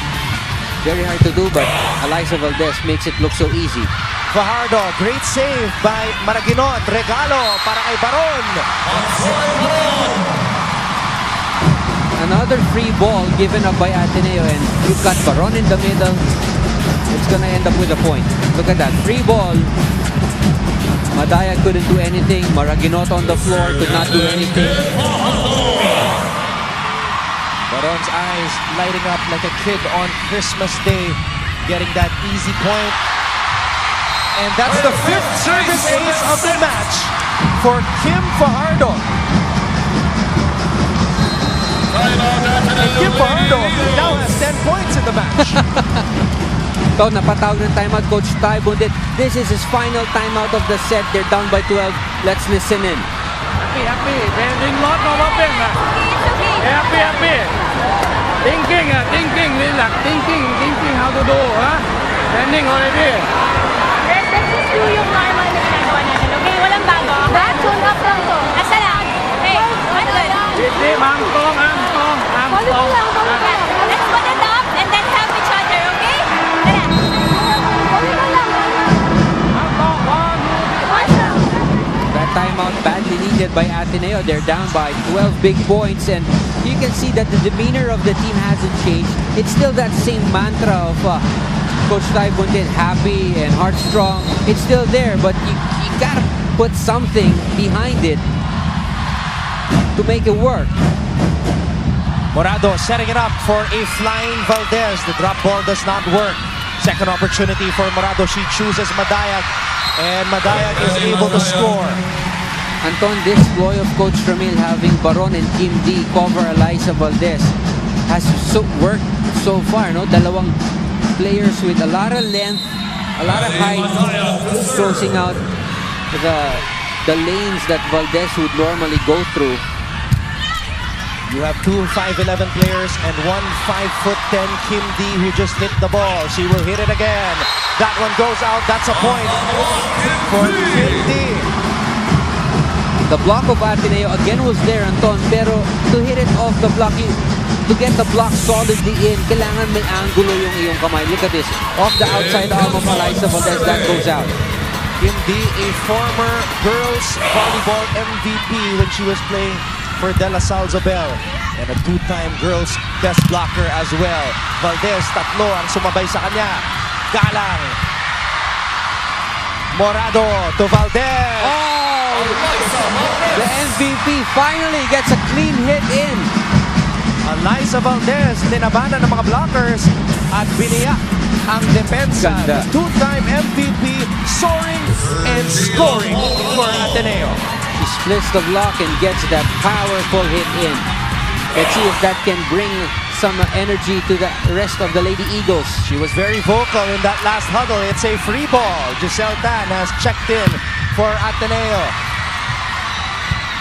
Very hard to do, but Eliza Valdez makes it look so easy. Fajardo, great save by Maraguinot. Regalo para kay Baron. Another free ball given up by Ateneo, and you've got Baron in the middle. It's gonna end up with a point. Look at that, free ball. Madaya couldn't do anything. Maraguinot on the floor could not do anything. Baron's eyes lighting up like a kid on Christmas Day, getting that easy point. And that's the 5th service ace of the match for Kim Fajardo. And Kim Fajardo now has 10 points in the match. So, napatawag ng timeout, Coach Ty Bundit. This is his final timeout of the set. They're down by 12. Let's listen in. Happy. Bending lot, no problem. Happy. Thinking, relax. Thinking how to do, Bending already. Let's just do yung normal na ginagawa natin, okay? Walang bago. Back, tune up lang to. Asa lang? Hey, ano ba? Hindi, mangtong. Let's put it up and then help each other, okay? That timeout badly needed by Ateneo. They're down by 12 big points, and you can see that the demeanor of the team hasn't changed. It's still that same mantra of Coach Ty Bundit, happy and heart-strong. It's still there, but you gotta put something behind it to make it work. Morado setting it up for a flying Valdez. The drop ball does not work. Second opportunity for Morado. She chooses Madayag, and Madayag is able to score. Anton, this ploy of Coach Ramil having Baron and Kim D cover Eliza Valdez has worked so far, no? Dalawang players with a lot of length, a lot of height, closing out the lanes that Valdez would normally go through. You have 2 5'11" players and 1 5'10" Kim D who just hit the ball. She will hit it again. That one goes out. That's a point for Kim D. The block of Ateneo again was there, Anton, pero to hit it off the block, to get the block solidly in, kailangan may angulo yung iyong kamay. Look at this. Off the outside arm of Eliza Valdez, that goes out. Kim D, a former girls volleyball MVP when she was playing for De La Salle Zobel, and a 2-time girls best blocker as well. Valdez, tatlo ang sumabay sa kanya. Galang. Morado to Valdez. Oh! The MVP finally gets a clean hit in. Eliza Valdez, tinabanan ng mga blockers at biniyak ang depensa. Ganda. 2-time MVP, soaring and scoring for Ateneo. She splits the block and gets that powerful hit in. Let's see if that can bring some energy to the rest of the Lady Eagles. She was very vocal in that last huddle. It's a free ball. Giselle Tan has checked in for Ateneo.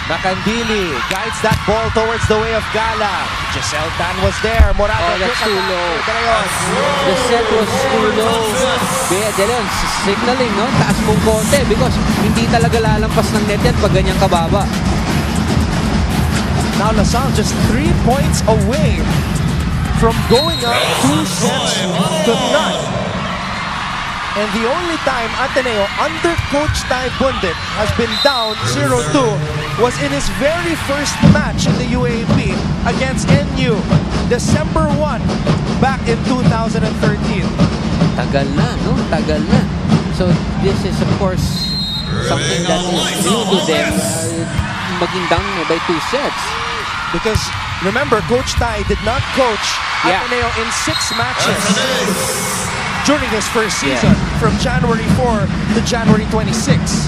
Macandili guides that ball towards the way of Gala. Giselle Tan was there. Morado. Oh, that's too low. Ganayon. The set was too low. Bea De Leon signaling, no? Taas mong konti because hindi talaga lalampas ng net yan pag ganyan kababa. Now LaSalle just 3 points away from going up 2 sets to none. And the only time Ateneo under Coach Ty Bundit has been down 0-2 was in his very first match in the UAAP against NU, December 1, back in 2013. Tagal na, no? Tagal na. So this is of course something that is new to them. Maging down by 2 sets. Because remember, Coach Ty did not coach Ateneo in 6 matches during his first season, from January 4 to January 26,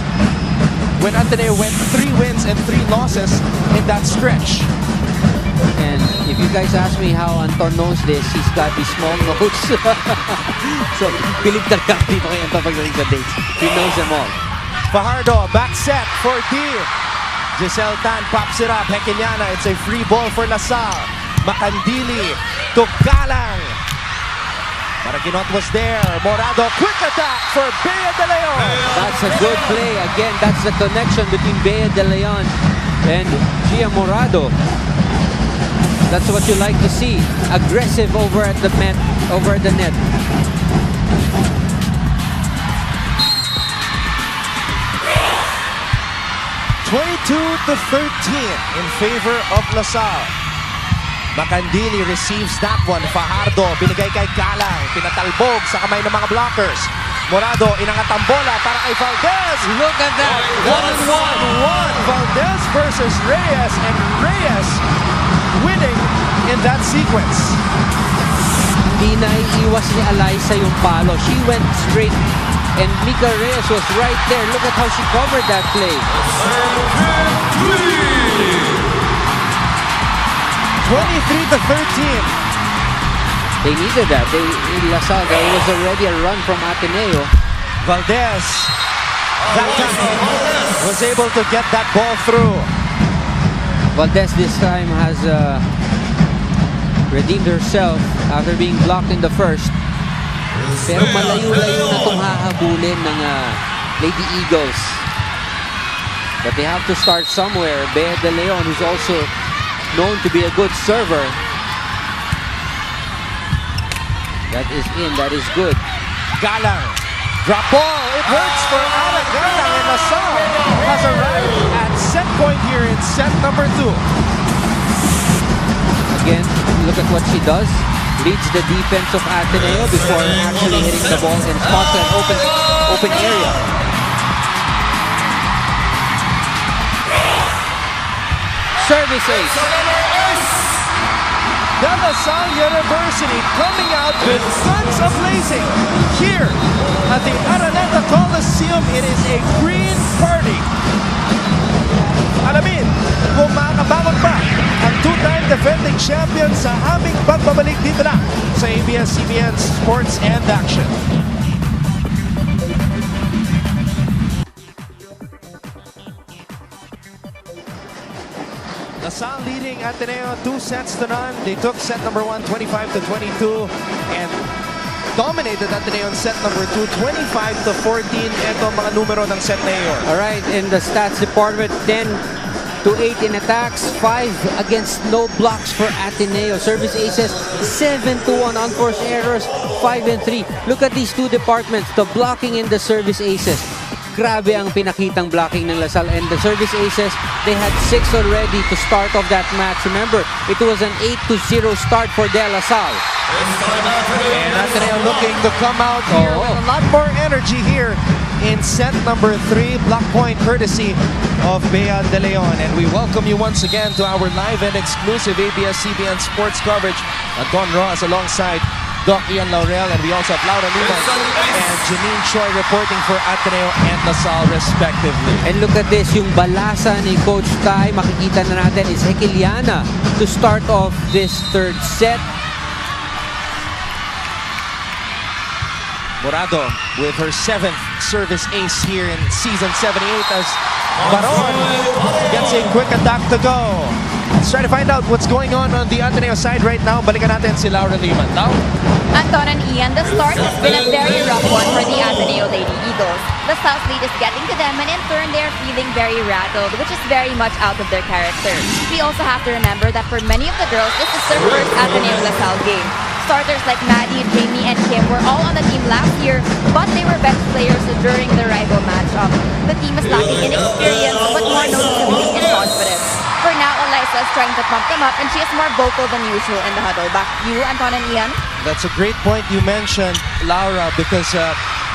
when Ateneo went 3 wins and 3 losses in that stretch. And if you guys ask me how Anton knows this, he's got these small notes. So, bilib talaga dito kay Anton pagdating sa dates. He knows them all. Fajardo, back set for D. Giselle Tan pops it up. Hekenyana, it's a free ball for LaSalle. Macandili to Galang. Maraginot was there. Morado, quick attack for Bea De Leon. That's a good play. Again, that's the connection between Bea De Leon and Gia Morado. That's what you like to see. Aggressive over at the net. 22-13 in favor of LaSalle. Macandili receives that one. Fajardo, binigay kay Galang. Pinatalbog sa kamay ng mga blockers. Morado, inangatang bola para kay Valdez. Look at that. 1-1. Valdez versus Reyes, and Reyes winning in that sequence. Hindi na iiwas ni Eliza yung palo. She went straight And Mika Reyes was right there. Look at how she covered that play. 23-13. They needed that. In LaSalle, there was already a run from Ateneo. Valdez, that time, was able to get that ball through. Valdez this time has redeemed herself after being blocked in the first. Pero malayo-layo na itong hahabulin ng Lady Eagles. But they have to start somewhere. Bea De Leon, who's also known to be a good server. That is in, that is good. Galang, drop ball, it hurts for Ana Galang, and LaSalle has arrived at set point here in set number 2. Again, look at what she does. Leads the defense of Ateneo before actually hitting the ball and spots an open area. Service ace. The LaSalle University coming out with guns a-blazing here at the Araneta Coliseum. It is a green party. Alamin kung makakabangon pa ang two-time defending champion sa aming pagbabalik dito na sa ABS-CBN Sports and Action. LaSalle leading Ateneo 2-0. They took set number 1, 25-22, and dominated Ateneo in set number 2, 25-14. Ito ang mga numero ng set na iyon. Alright, in the stats department, 10-8 in attacks, 5 against no blocks for Ateneo. Service aces, 7-1. Unforced errors, 5-3. Look at these two departments, the blocking and the service aces. Grabe ang pinakitang blocking ng LaSalle, and the service aces, they had 6 already to start off that match. Remember, it was an 8-0 start for De La Salle. And Ateneo looking to come out here with a lot more energy here in set number 3. Block point courtesy of Bea De Leon. And we welcome you once again to our live and exclusive ABS-CBN sports coverage. Anton Rojas alongside Doc Ian Laurel, and we also have Laura Lima and Janine Choi reporting for Ateneo and LaSalle respectively. And look at this, yung balasa ni Coach Tai, makikita na natin, is Hekiliana to start off this third set. Morado with her 7th service ace here in season 78 as Baron gets a quick attack to go. Let's try to find out what's going on the Ateneo side right now. Balikan natin si Laura Lima. Now, Anton and Ian, the start has been a very rough one for the Ateneo Lady Eagles. The South lead is getting to them, and in turn they're feeling very rattled, which is very much out of their character. We also have to remember that for many of the girls, this is their first Ateneo LaSalle game. Starters like Maddie, Jamie, and Kim were all on the team last year, but they were bench players during the rival matchup. The team is lacking in experience, but more noticeably in confidence. For now, Eliza is trying to pump them up, and she is more vocal than usual in the huddle. Back to you, Anton and Ian. that's a great point you mentioned, Laura, because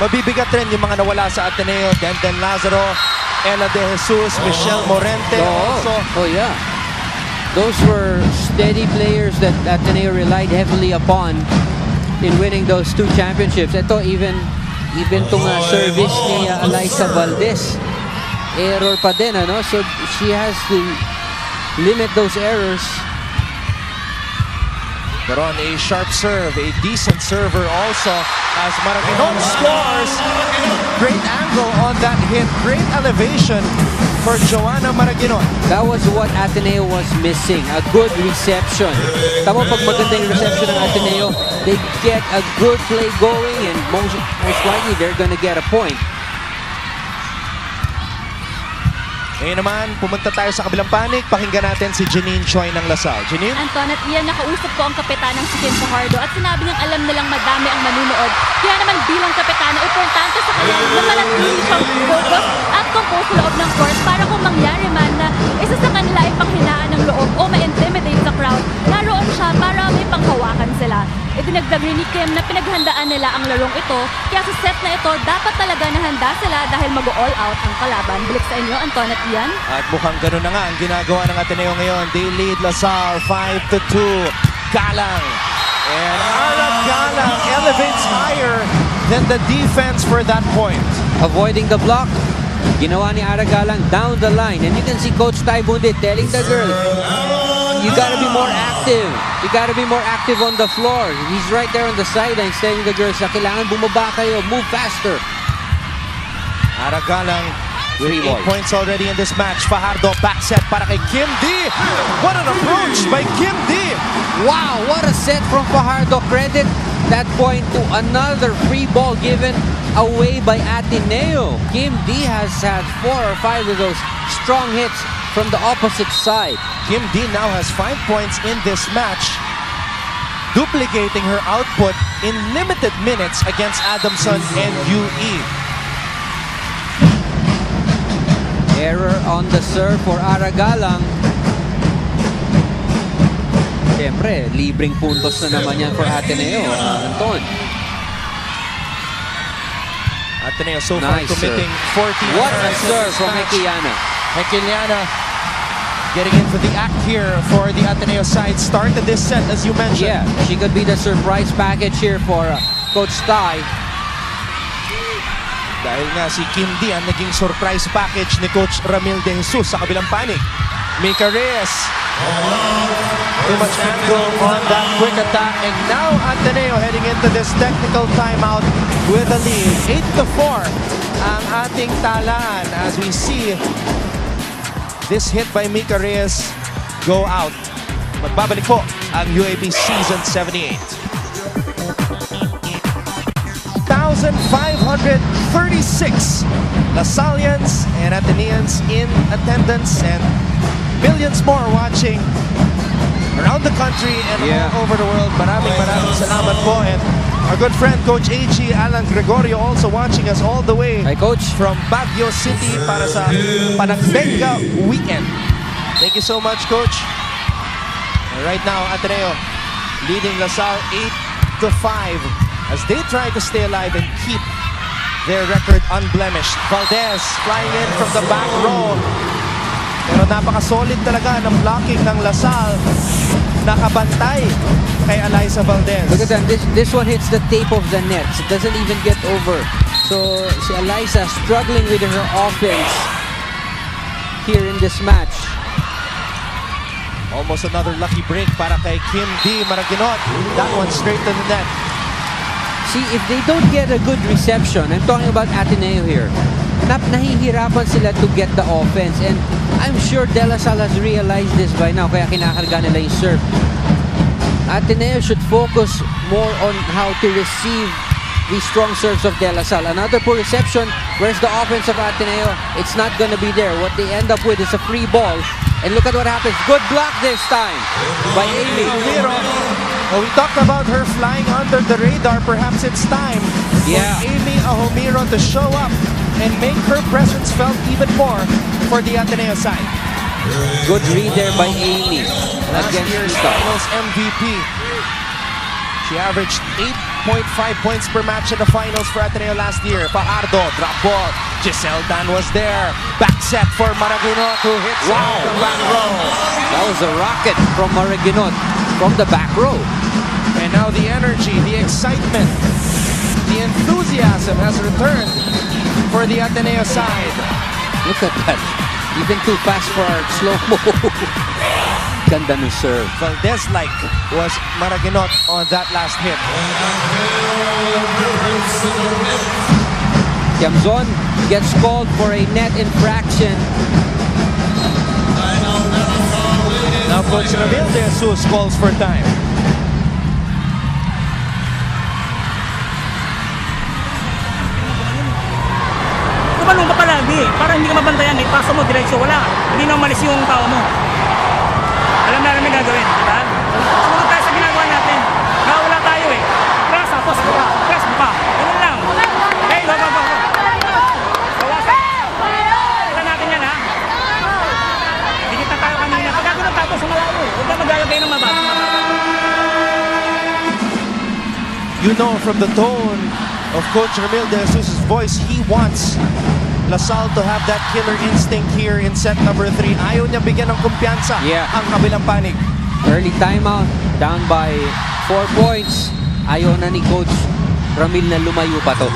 mabibigat rin yung mga nawala sa Ateneo. Denden Lazaro, Ella De Jesus, Michelle Morente. Oh yeah. Those were steady players that Ateneo relied heavily upon in winning those two championships. Ito, even tong service ni Eliza Valdez, error pa din, ano? So she has to limit those errors. But on a sharp serve, a decent server also as Maraquinon scores. Great angle on that hit, great elevation for Joanna Maraquinon. That was what Ateneo was missing, a good reception. Tama, pag maganda yung reception ng Ateneo, they get a good play going, and most likely they're gonna get a point. Ngayon naman, pumunta tayo sa kabilang panig. Pakinggan natin si Janine Choi ng LaSalle. Janine? Anton at Ian, nakausap ko ang kapitan ng si Kim Fajardo at sinabi niyang alam nilang madami ang manunood. Kaya naman bilang kapitana, importante sa kanya na manatili siyang focus at compose sa loob ng court para kung mangyari man na isa sa kanila ay panghinaan ng loob o ma-intimidate sa crowd, naroon siya para may panghawakan sila. Idinagdag rin ni Kim na pinaghandaan nila ang larong ito, kaya sa set na ito, dapat talaga nahanda sila dahil mag-all out ang kalaban. Balik sa inyo, Anton at Ian. At mukhang ganun na nga ang ginagawa ng Ateneo ngayon. They lead LaSalle 5-2. Galang. And Arnab Galang elevates higher then the defense for that point. Avoiding the block. Ginawa ni Aragalang down the line. And you can see Coach Taibunde telling the girl, you gotta be more active. You gotta be more active on the floor. He's right there on the sidelines telling the girls na kailangan bumaba kayo, move faster. Aragalang with 8 Three balls. points already in this match. Fajardo back set para kay Kim D. What an approach by Kim D. Wow, what a set from Fajardo. Credit that point to another free ball given away by Ateneo. Kim D has had 4 or 5 of those strong hits from the opposite side. Kim D now has 5 points in this match, duplicating her output in limited minutes against Adamson and UE. Error on the serve for Aragalang. Siyempre, libreng puntos na naman yan for Ateneo. Anton. Ateneo so far Nice committing serve. 14 What a errors in serve this from match. Hekiliana. Hekiliana getting into the act here for the Ateneo side. Started this set as you mentioned. Yeah, she could be the surprise package here for Coach Tai. Dahil nga si Kim D ang naging surprise package ni Coach Ramil De Jesus sa kabilang panig. Mika Reyes. Too much angle on that quick attack. And now Ateneo heading into this technical timeout with a lead. 8-4 ang ating talaan as we see this hit by Mika Reyes go out. Magbabalik po ang UAAP Season 78. 1,536 Lasallians and Ateneans in attendance and millions more watching around the country and all over the world. Maraming salamat po. And our good friend Coach AG Alan Gregorio also watching us all the way Hi, Coach. from Baguio City para sa Panagbenga weekend. Thank you so much, Coach. And right now, Ateneo leading LaSalle 8-5 as they try to stay alive and keep their record unblemished. Valdez flying in from the back row. Pero napaka-solid talaga ng blocking ng LaSalle. Nakabantay kay Eliza Valdez. Look at that. This one hits the tape of the net. It doesn't even get over. So si Eliza struggling with her offense here in this match. Almost another lucky break para kay Kim D. Maraginot. That one straight to the net. See, if they don't get a good reception, I'm talking about Ateneo here, nahihirapan sila to get the offense. And I'm sure De La Salle has realized this by now, kaya kinakarga nila yung serve. Ateneo should focus more on how to receive the strong serves of De La Salle. Another poor reception. Where's the offense of Ateneo? It's not gonna be there. What they end up with is a free ball. And look at what happens. Good block this time by Amy. Well, we talked about her flying under the radar. Perhaps it's time for Amy Ahomiro to show up and make her presence felt even more for the Ateneo side. Good read there by Amy. Last year's finals MVP. She averaged 8.5 points per match in the finals for Ateneo last year. Fajardo, drop ball. Giselle Dan was there. Back set for Maraginot who hits from the back row. That was a rocket from Maraginot from the back row. And now the energy, the excitement, the enthusiasm has returned for the Ateneo side. Look at that. Even too fast for our slow-mo. Ganda ng serve. Valdez-like was Maraginot on that last hit. Tiamzon gets called for a net infraction. Now Coach Ramil De Jesus calls for time. Tumalong ka palagi, para hindi ka mabantayan, paso mo, diretsyo, wala. Hindi na umalis yung tao mo. Alam na namin gagawin, diba? Sumunod tayo sa ginagawa natin. Nakawala tayo eh. Press, tapos buka. Press, buka. Ganun lang. Okay, go. Bawasan. Kita natin yan, ha? Dikit na tayo kanina. Pagkaganon tapos, sumalayo. Huwag na maglalagay ng mababa. You know from the tone of Coach Ramil De Jesus' voice, he wants LaSalle to have that killer instinct here in set number 3. Ayaw niya bigyan ng kumpiyansa ang kabilang panig. Early timeout, down by 4 points. Ayaw na ni Coach Ramil na lumayo pa to.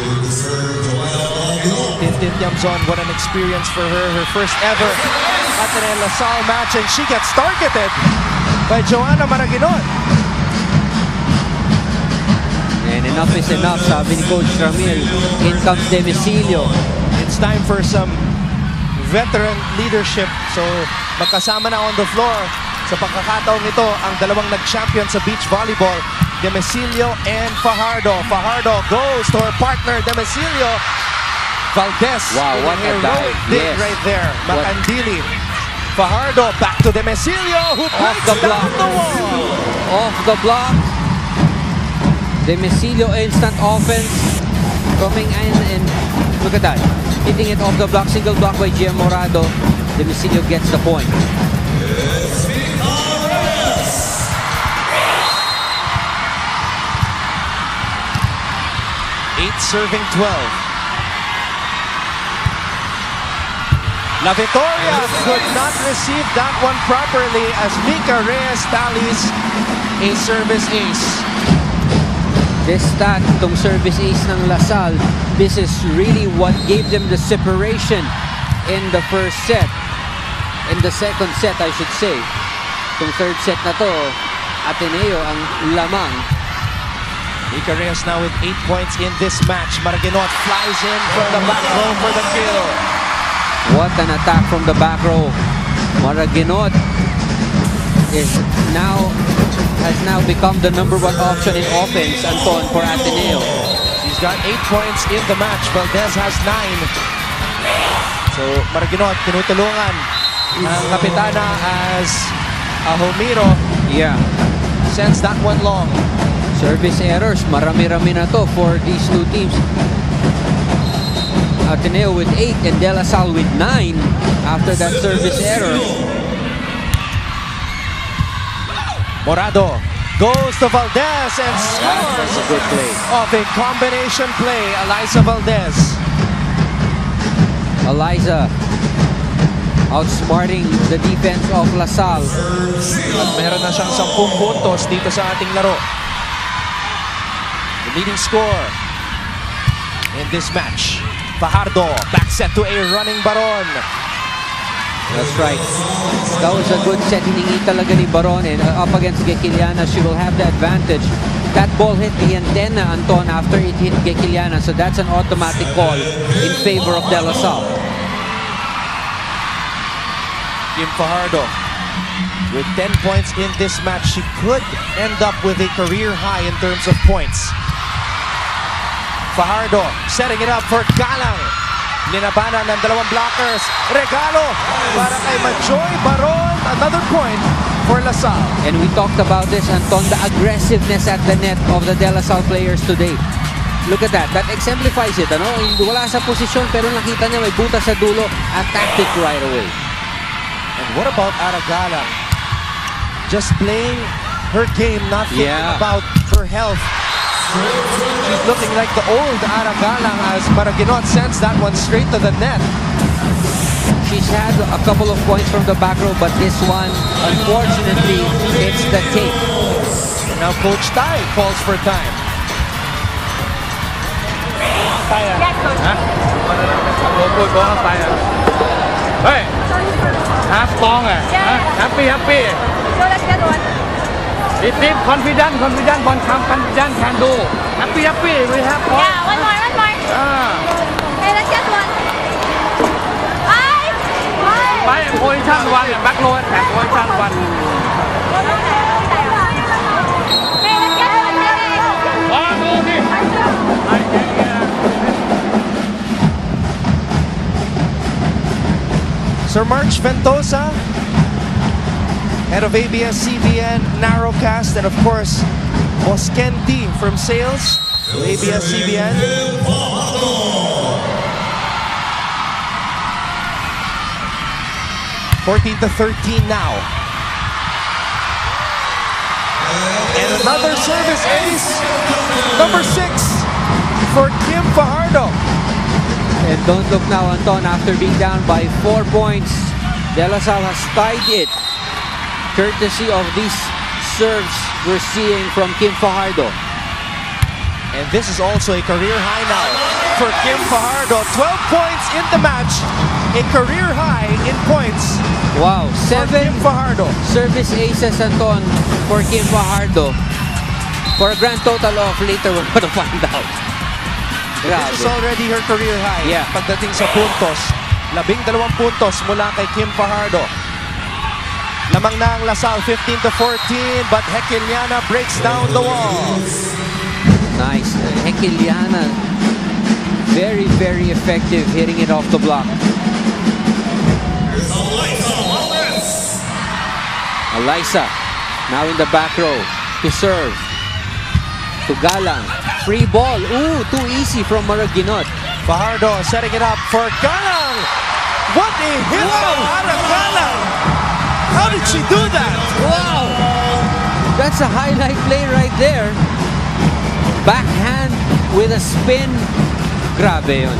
Tintin Yamzon, what an experience for her. Her first ever Ateneo LaSalle match, and she gets targeted by Joanna Maraguinot. And enough is enough, sabi ni Coach Ramil. In comes Demicilio. It's time for some veteran leadership. So magkasama na on the floor. Sa pagkakataong ito, ang dalawang nag-champion sa beach volleyball, Demicilio and Fajardo. Fajardo goes to her partner, Demicilio. Valdez, Wow, what a heroic dive. dig Yes. right there. Macandili. Fajardo back to Demicilio, who breaks the down block. the wall. Off the block. Demicilio instant offense. Coming in and look at that. Hitting it off the block. Single block by Gia Morado. Demicilio gets the point. 8 serving 12. La Victoria could not receive that one properly as Mika Reyes tallies a service ace. This stat, itong service ace ng LaSalle, this is really what gave them the separation in the first set. In the second set, I should say. Itong third set na to, Ateneo ang lamang. Mika Reyes now with 8 points in this match. Maraguinot flies in from the back row for the kill. What an attack from the back row. Maraguinot has now become the #1 option in offense, Anton, for Ateneo. She's got 8 points in the match. Valdez has 9. So Maraguinot tinutulungan ang kapitana as Ahomiro Yeah. sends that one long. Service errors, marami-rami na to for these two teams. Ateneo with 8 and De La Salle with 9 after that service error. Morado goes to Valdez and scores That's a good play. off a combination play. Eliza Valdez. Eliza outsmarting the defense of LaSalle. At meron na siyang 10 puntos dito sa ating laro. The leading score in this match. Fajardo back set to a running Baron. That's right. That was a good set. Hiningi talaga ni Baron, and up against Gekiliana, she will have the advantage. That ball hit the antenna, Anton, after it hit Gekiliana, so that's an automatic call in favor of De La Salle. Kim Fajardo with 10 points in this match. She could end up with a career high in terms of points. Fajardo setting it up for Galang. Linabanan ng dalawang blockers. Regalo para kay Majoy Baron. Another point for LaSalle. And we talked about this, Anton, the aggressiveness at the net of the De La Salle players today. Look at that. That exemplifies it. Ano? Wala sa posisyon pero nakita niya may butas sa dulo. Attacked it right away. And what about Ara Galang? Just playing her game, not thinking about her health. She's looking like the old Ara Galang as Maraguinot sends that one straight to the net. She's had a couple of points from the back row, but this one, unfortunately, it's the tape. And now Coach Tai calls for time. Yes, Coach. Hey, half strong happy. So let's get one. Deep, confident, one confident can do. Happy, we have point. Yeah, one more. Hey, let's get one. By position 1 and back row at position 1. Hey, let's get one. Sir March Ventosa, head of ABS-CBN Narrowcast, and of course, Boskenti from Sales, ABS-CBN. (14-13) now. And another service ace, number 6 for Kim Fajardo. And don't look now, Anton, after being down by 4 points, De La Salle has tied it, courtesy of these serves we're seeing from Kim Fajardo. And this is also a career high now for Kim Fajardo. 12 points in the match. A career high in points Wow, for 7 Kim Fajardo. service aces, Anton, for Kim Fajardo. For a grand total of, later we're gonna find out. Grabe. This is already her career high. Yeah. Pagdating sa puntos, 12 puntos mula kay Kim Fajardo. Lamang na ang Lasal, 15-14, but Hekiliana breaks down the wall. Nice. Hekiliana, very, very effective hitting it off the block. Alyssa, now in the back row to serve. To Galang. Free ball. Ooh, too easy from Maraginot. Fajardo setting it up for Galang. What a hit from Ara Galang. How did she do that? Wow! That's a highlight play right there. Backhand with a spin. Grabe yun.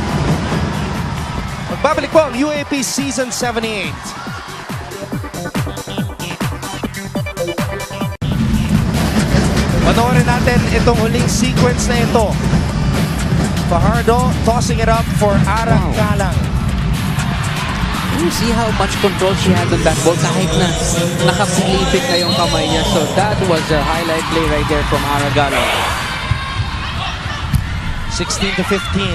Magbabalik po ang UAAP Season 78. Panoorin natin itong huling sequence na ito. Fajardo tossing it up for Ara Galang. You see how much control she had on that ball kahit na nakapilipit na yung kamay niya. So that was a highlight play right there from Ara Galang. 16-15,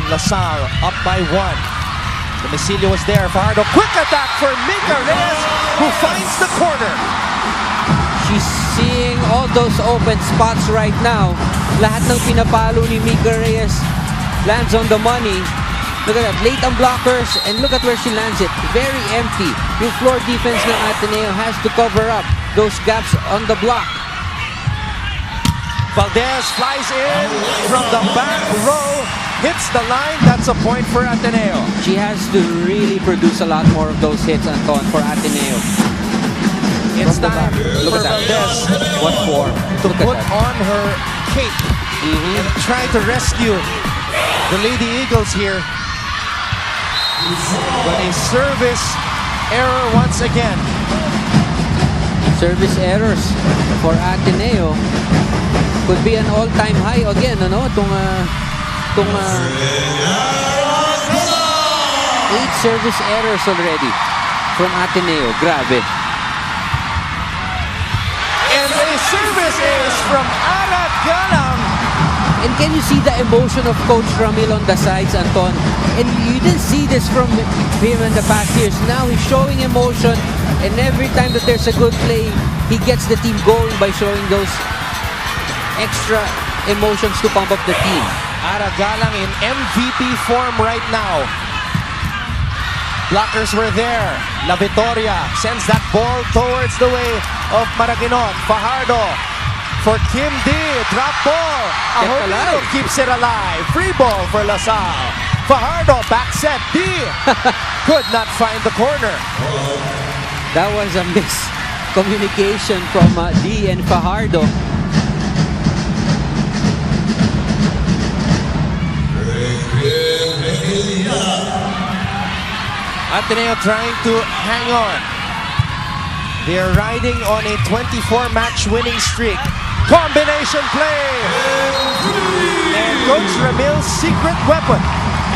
Lasal up by 1. Domicilio was there. Fajardo, quick attack for Mika Reyes, who finds the corner. She's seeing all those open spots right now. Lahat ng pinapalo ni Mika Reyes lands on the money. Look at that, late ang blockers, and look at where she lands it. Very empty. Yung floor defense ng Ateneo has to cover up those gaps on the block. Valdez flies in from the back row, hits the line. That's a point for Ateneo. She has to really produce a lot more of those hits, Anton, for Ateneo. It's From the time back. Look for at that. Valdez What for? to Look at put that. on her cape and try to rescue the Lady Eagles here. But a service error once again. Service errors for Ateneo could be an all-time high again, ano? Itong 8 service errors already from Ateneo. Grabe. And a service is from Ara Galang. And can you see the emotion of Coach Ramil on the sides, Anton? And you didn't see this from him in the past years. Now he's showing emotion, and every time that there's a good play, he gets the team going by showing those extra emotions to pump up the team. Ara Galang in MVP form right now. Blockers were there. La Victoria sends that ball towards the way of Maraginot. Fajardo for Kim D. Drop ball. Kept Ahorino alive. keeps it alive. Free ball for Lasal. Fajardo back set. D. Could not find the corner. That was a miscommunication from D and Fajardo. Ateneo trying to hang on. They're riding on a 24-match winning streak. Combination play. And Coach Ramil's secret weapon,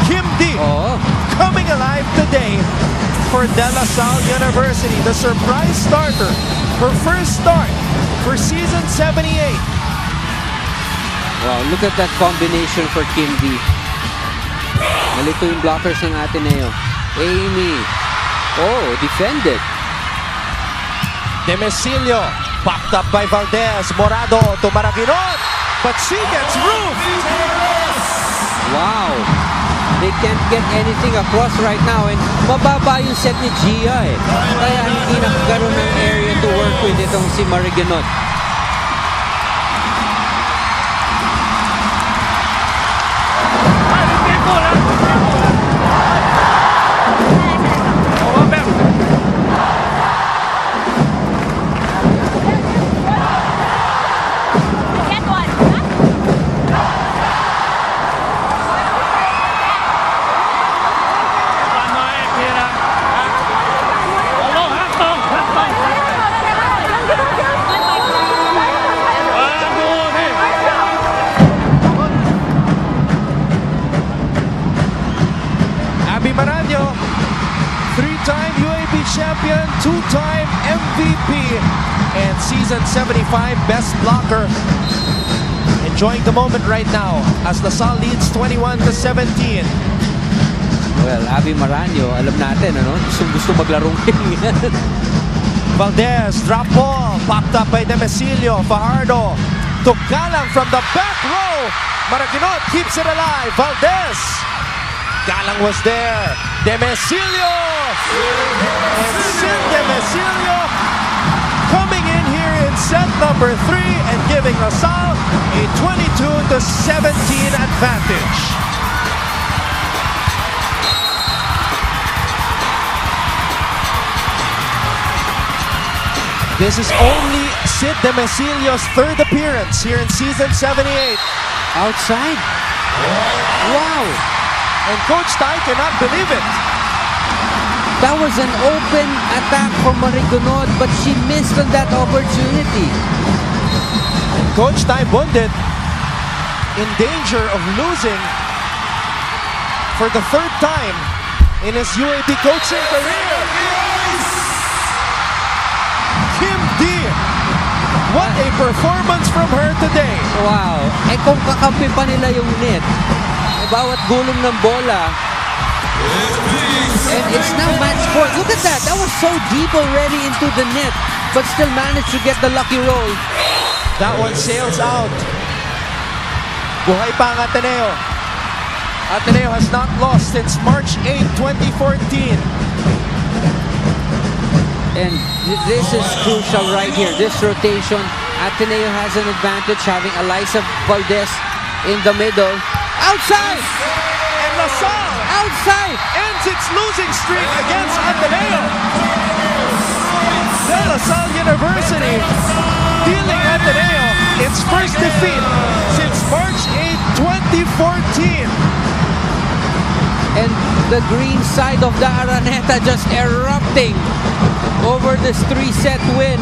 Kim D, Oh, coming alive today for De La Salle University. The surprise starter, her first start for season 78. wow, look at that combination for Kim D. Malito yung blockers ng Ateneo. Amy. Oh, defended. Demecilio, backed up by Valdez. Morado to Maraginot, but she gets roofed. Wow. They can't get anything across right now, and mababa yung set ni Gia eh. Kaya hindi nakagaroon ng area to work with itong si Maraginot. Get one. Maranyo, 3-time UAAP champion, 2-time MVP, and season 75 best blocker. Enjoying the moment right now as LaSalle leads 21-17. Well, Abby Maranyo, alam natin, ano? Gusto maglarong yan. Valdez, drop ball, popped up by Demesilio. Fajardo took Galang from the back row. Maraginot keeps it alive. Valdez. Galang was there. Demesilio. And Sin Demesilio coming in here in set number 3 and giving LaSalle a 22-17 advantage. This is only Sid Demesilio's third appearance here in season 78. Outside. Wow. And Coach Tai cannot believe it. That was an open attack from Marigunod, but she missed on that opportunity. And Coach Tai Bundit in danger of losing for the third time in his UAAP coaching career. Kim D. What a performance from her today. Wow. Eh kung kakampi pa nila yung net, bawat gulong ng bola, and it's now match point. Look at that. That was so deep already into the net, but still managed to get the lucky roll. That one sails out. Buhay pa ang Ateneo. Ateneo has not lost since March 8, 2014. And this is crucial right here. This rotation, Ateneo has an advantage having Eliza Valdez in the middle. Outside! And LaSalle Outside! ends its losing streak against Ateneo. De La Salle University dealing Ateneo its first defeat since March 8, 2014. And the green side of the Araneta just erupting over this 3-set win.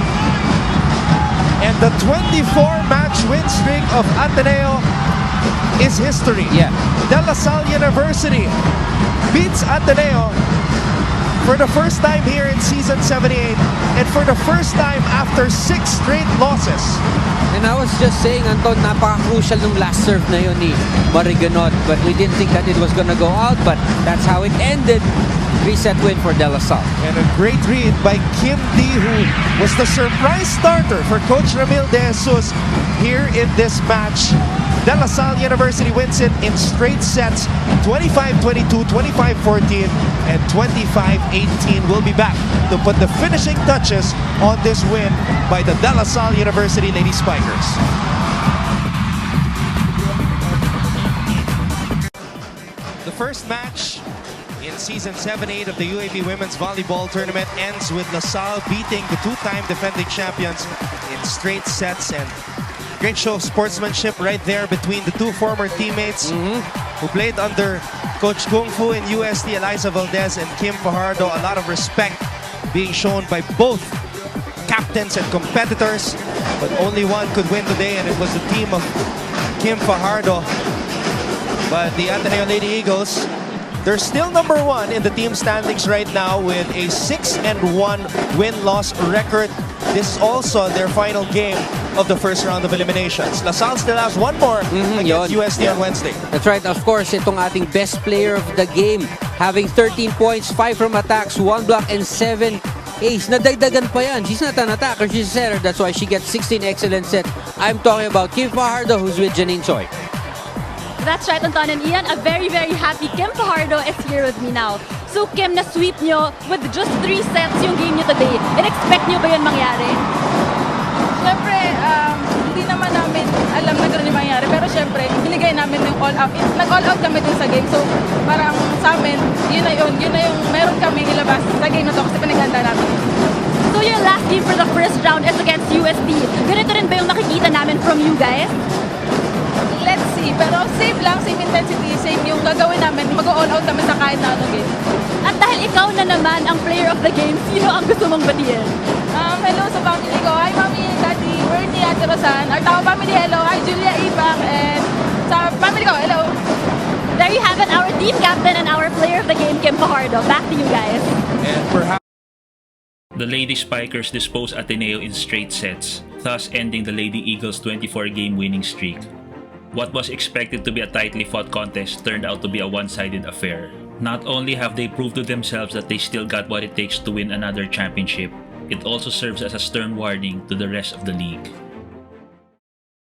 And the 24-match win streak of Ateneo is history. Yeah. De La Salle University beats Ateneo for the first time here in season 78 and for the first time after 6 straight losses. And I was just saying, Anton, napaka-crucial nung last serve na yun ni Marigunot. But we didn't think that it was gonna go out, but that's how it ended. 3-set win for De La Salle. And a great read by Kim D, who was the surprise starter for Coach Ramil De Jesus here in this match. De La Salle University wins it in straight sets, 25-22, 25-14, and 25-18. We'll be back to put the finishing touches on this win by the De La Salle University Lady Spikers. The first match in season 7-8 of the UAAP Women's Volleyball Tournament ends with LaSalle beating the 2-time defending champions in straight sets, and great show of sportsmanship right there between the two former teammates who played under Coach Kung Fu in UST, Eliza Valdez and Kim Fajardo. A lot of respect being shown by both captains and competitors, but only one could win today, and it was the team of Kim Fajardo. But the Ateneo Lady Eagles, they're still number 1 in the team standings right now with a 6-1 win-loss record. This is also their final game of the first round of eliminations. LaSalle still has one more against UST on Wednesday. That's right. Of course, itong ating best player of the game, having 13 points, 5 from attacks, 1 block, and 7 ace. Nadagdagan pa yan. She's not an attacker, she's a setter. That's why she gets 16 excellent sets. I'm talking about Kim Fajardo, who's with Janine Choi. That's right, Anton and Ian. A very, very happy Kim Fajardo is here with me now. So, Kim, na-sweep nyo with just 3 sets yung game nyo today. In-expect nyo ba yun mangyari? Siyempre, hindi naman namin alam na gano'n yung mangyari. Pero siyempre, binigay namin yung all-out. Nag-all out kami dun sa game. So, parang sa amin, yun na yung meron kami ilabas sa game na to kasi pinaghanda namin. So, your last game for the first round is against UST. Ganito rin ba yung nakikita namin from you guys? Let's see. Pero same lang, same intensity, same yung gagawin namin. Mag-all out kami sa kahit na anong game. At dahil ikaw na naman ang player of the game, sino ang gusto mong batiin? Hello sa family ko. Hi, Mami, Daddy, Bernie, Ate Rosan. Our Tao family, hello. Hi, Julia, Ibang, and sa family ko, hello. There you have it, our team captain and our player of the game, Kim Fajardo. Back to you guys. And perhaps The Lady Spikers disposed Ateneo in straight sets, thus ending the Lady Eagles' 24-game winning streak. What was expected to be a tightly fought contest turned out to be a one-sided affair. Not only have they proved to themselves that they still got what it takes to win another championship, it also serves as a stern warning to the rest of the league.